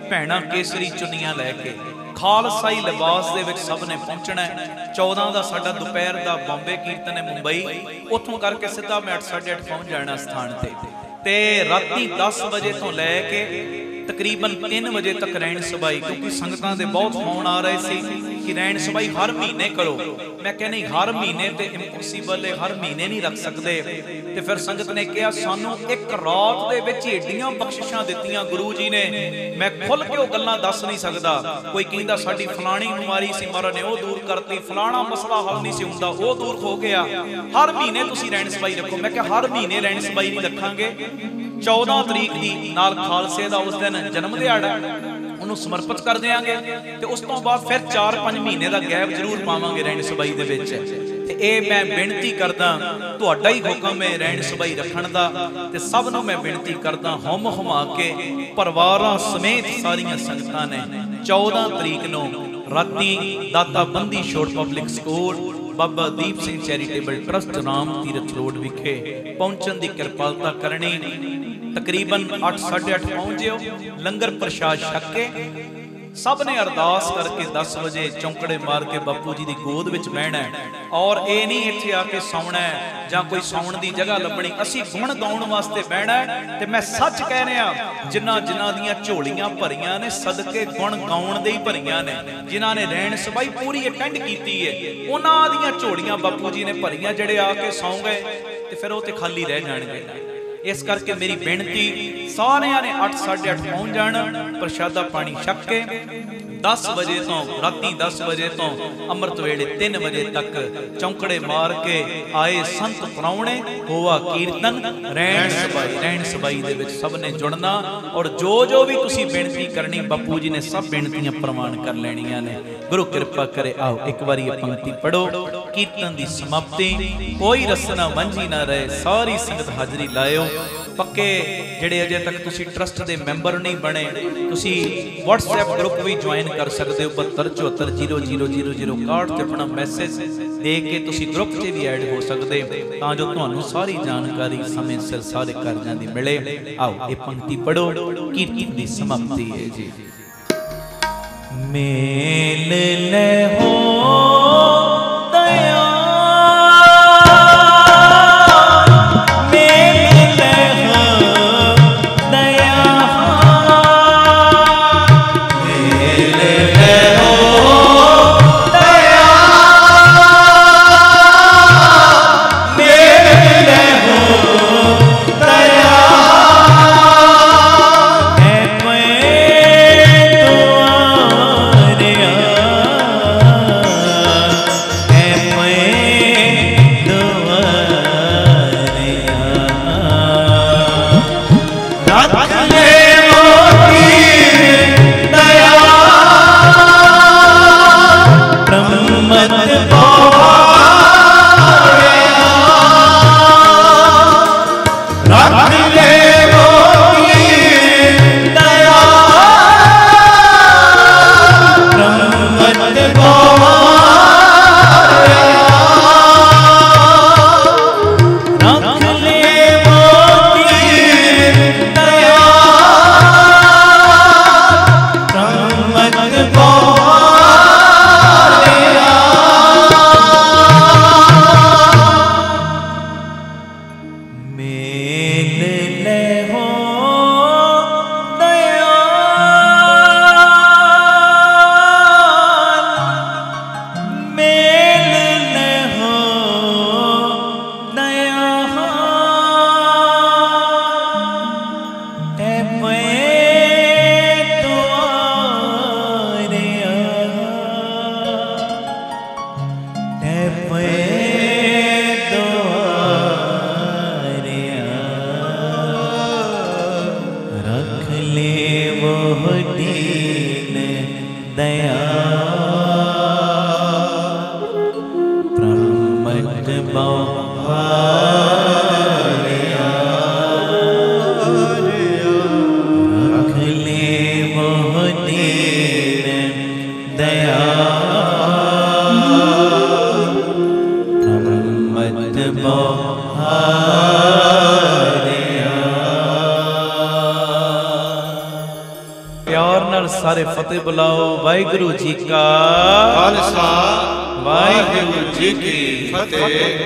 भैणां केसरी चुन्नियां लैके, खालसाई लिबास दे विच सब ने पहुंचना है। 14 का साडा दोपहर का बॉम्बे कीर्तन है मुंबई, उतों करके सीधा मैं 8 साढ़े 8 पहुंच जाना स्थान ते राती 10 बजे तो लैके तकरीबन 3 बजे तक रैण सबाई, क्योंकि संगतां दे बहुत फोन आ रहे थे कि रैण सबाई हर महीने करो। मैं कह नहीं, हर महीने तो इम्पॉसिबल है, हर महीने नहीं रख सकते। तो फिर संगत ने कहा सानू एक रात दे विच एडियां बख्शिशां दित्तियां गुरु जी ने, मैं खुल के वो गल्लां दस नहीं सकदा। कोई कहंदा साडी फलानी बीमारी सी महाराज ने वो दूर करती, फलाना मसला हल नहीं सी हुंदा वो दूर हो गया। हर महीने तुसीं रैण सबाई रखो। मैं कहा हर महीने रैण सबाई नहीं रखांगे, 14 तरीक दी नाल खालसे दा उस दिन जन्म दिहाड़ा उन्होंने समर्पित कर देंगे। तो उस तो बाद फिर 4-5 महीने का गैप जरूर पावांगे रैण सबाई दे विच। ते ए मैं बेनती करदा, तुहाडा ही हुक्म है रैण सबाई रखण दा, ते सब नूं मैं बेनती करदा हुम हुमा के परिवारां समेत सारियां संगतां ने 14 तरीक नूं राती Data Bandi Chhor public school Baba Deep Singh charitable trust Ram Tirath road विखे पहुंचण दी किरपालता करनी। तकरीबन 8 साढ़े 8 पहुंचे, लंगर प्रसाद छक के सब ने अरदास करके 10 बजे चौंकड़े मार के बापू जी की गोद विच बहना है। और ये नहीं इत्थे आके सौना है जां कोई सौण की जगह लभनी, असी गुण गाउण वास्ते बहना है। ते मैं सच कह रहा, जिन्हां जिन्हां दियां झोलियां भरियां ने सदके गुण गाउण दे ही भरियां ने, जिन्हां ने रैण सबाई पूरी अटेंड कीती है उन्हां दियां झोलियां बापू जी ने भरियां। जिहड़े आके सौ गए ते फिर वो ते खाली रह जाणगे। इस करके मेरी बेनती सारियां ने 8 साढ़े 8 पहुंच जाना, प्रशादा पानी छक के 10 बजे तो राती 10 बजे तो अमृत वेले 3 बजे तक चौंकड़े मार के आए संत प्राहुणे होवा कीर्तन रैण सबाई दे विच सब ने जुड़ना। और जो भी तुसी बेनती करनी बापू जी ने सब बेनतियां प्रवान कर लैणियां ने। गुरु कृपा करे। आओ एक बारी ये पंक्ति पढ़ो, कीर्तन की समाप्ति, कोई रसना मंझी ना रहे, सारी संगत हाजरी लायो। पक्के जेडे अजे तक तुसी ट्रस्ट दे मैंबर नहीं बने, तुसी व्हाट्सएप ग्रुप भी ज्वाइन कर सकते हो। 7274000061 ते अपना मैसेज दे के तुसी ग्रुप च भी ऐड हो सकते, तां जो तुहानू सारी जानकारी समय सिर सारे कार्यां दी मिले। आओ ये पंक्ति पढ़ो, कीर्तन दी समाप्ति है जी। मेल ले हो दया, मेल ले हो दया, मेल ले हो दया, मेल ले हो दया, सारे फतेह बुलाओ। वाहिगुरु जी का खालसा, वाहिगुरु जी की फतेह।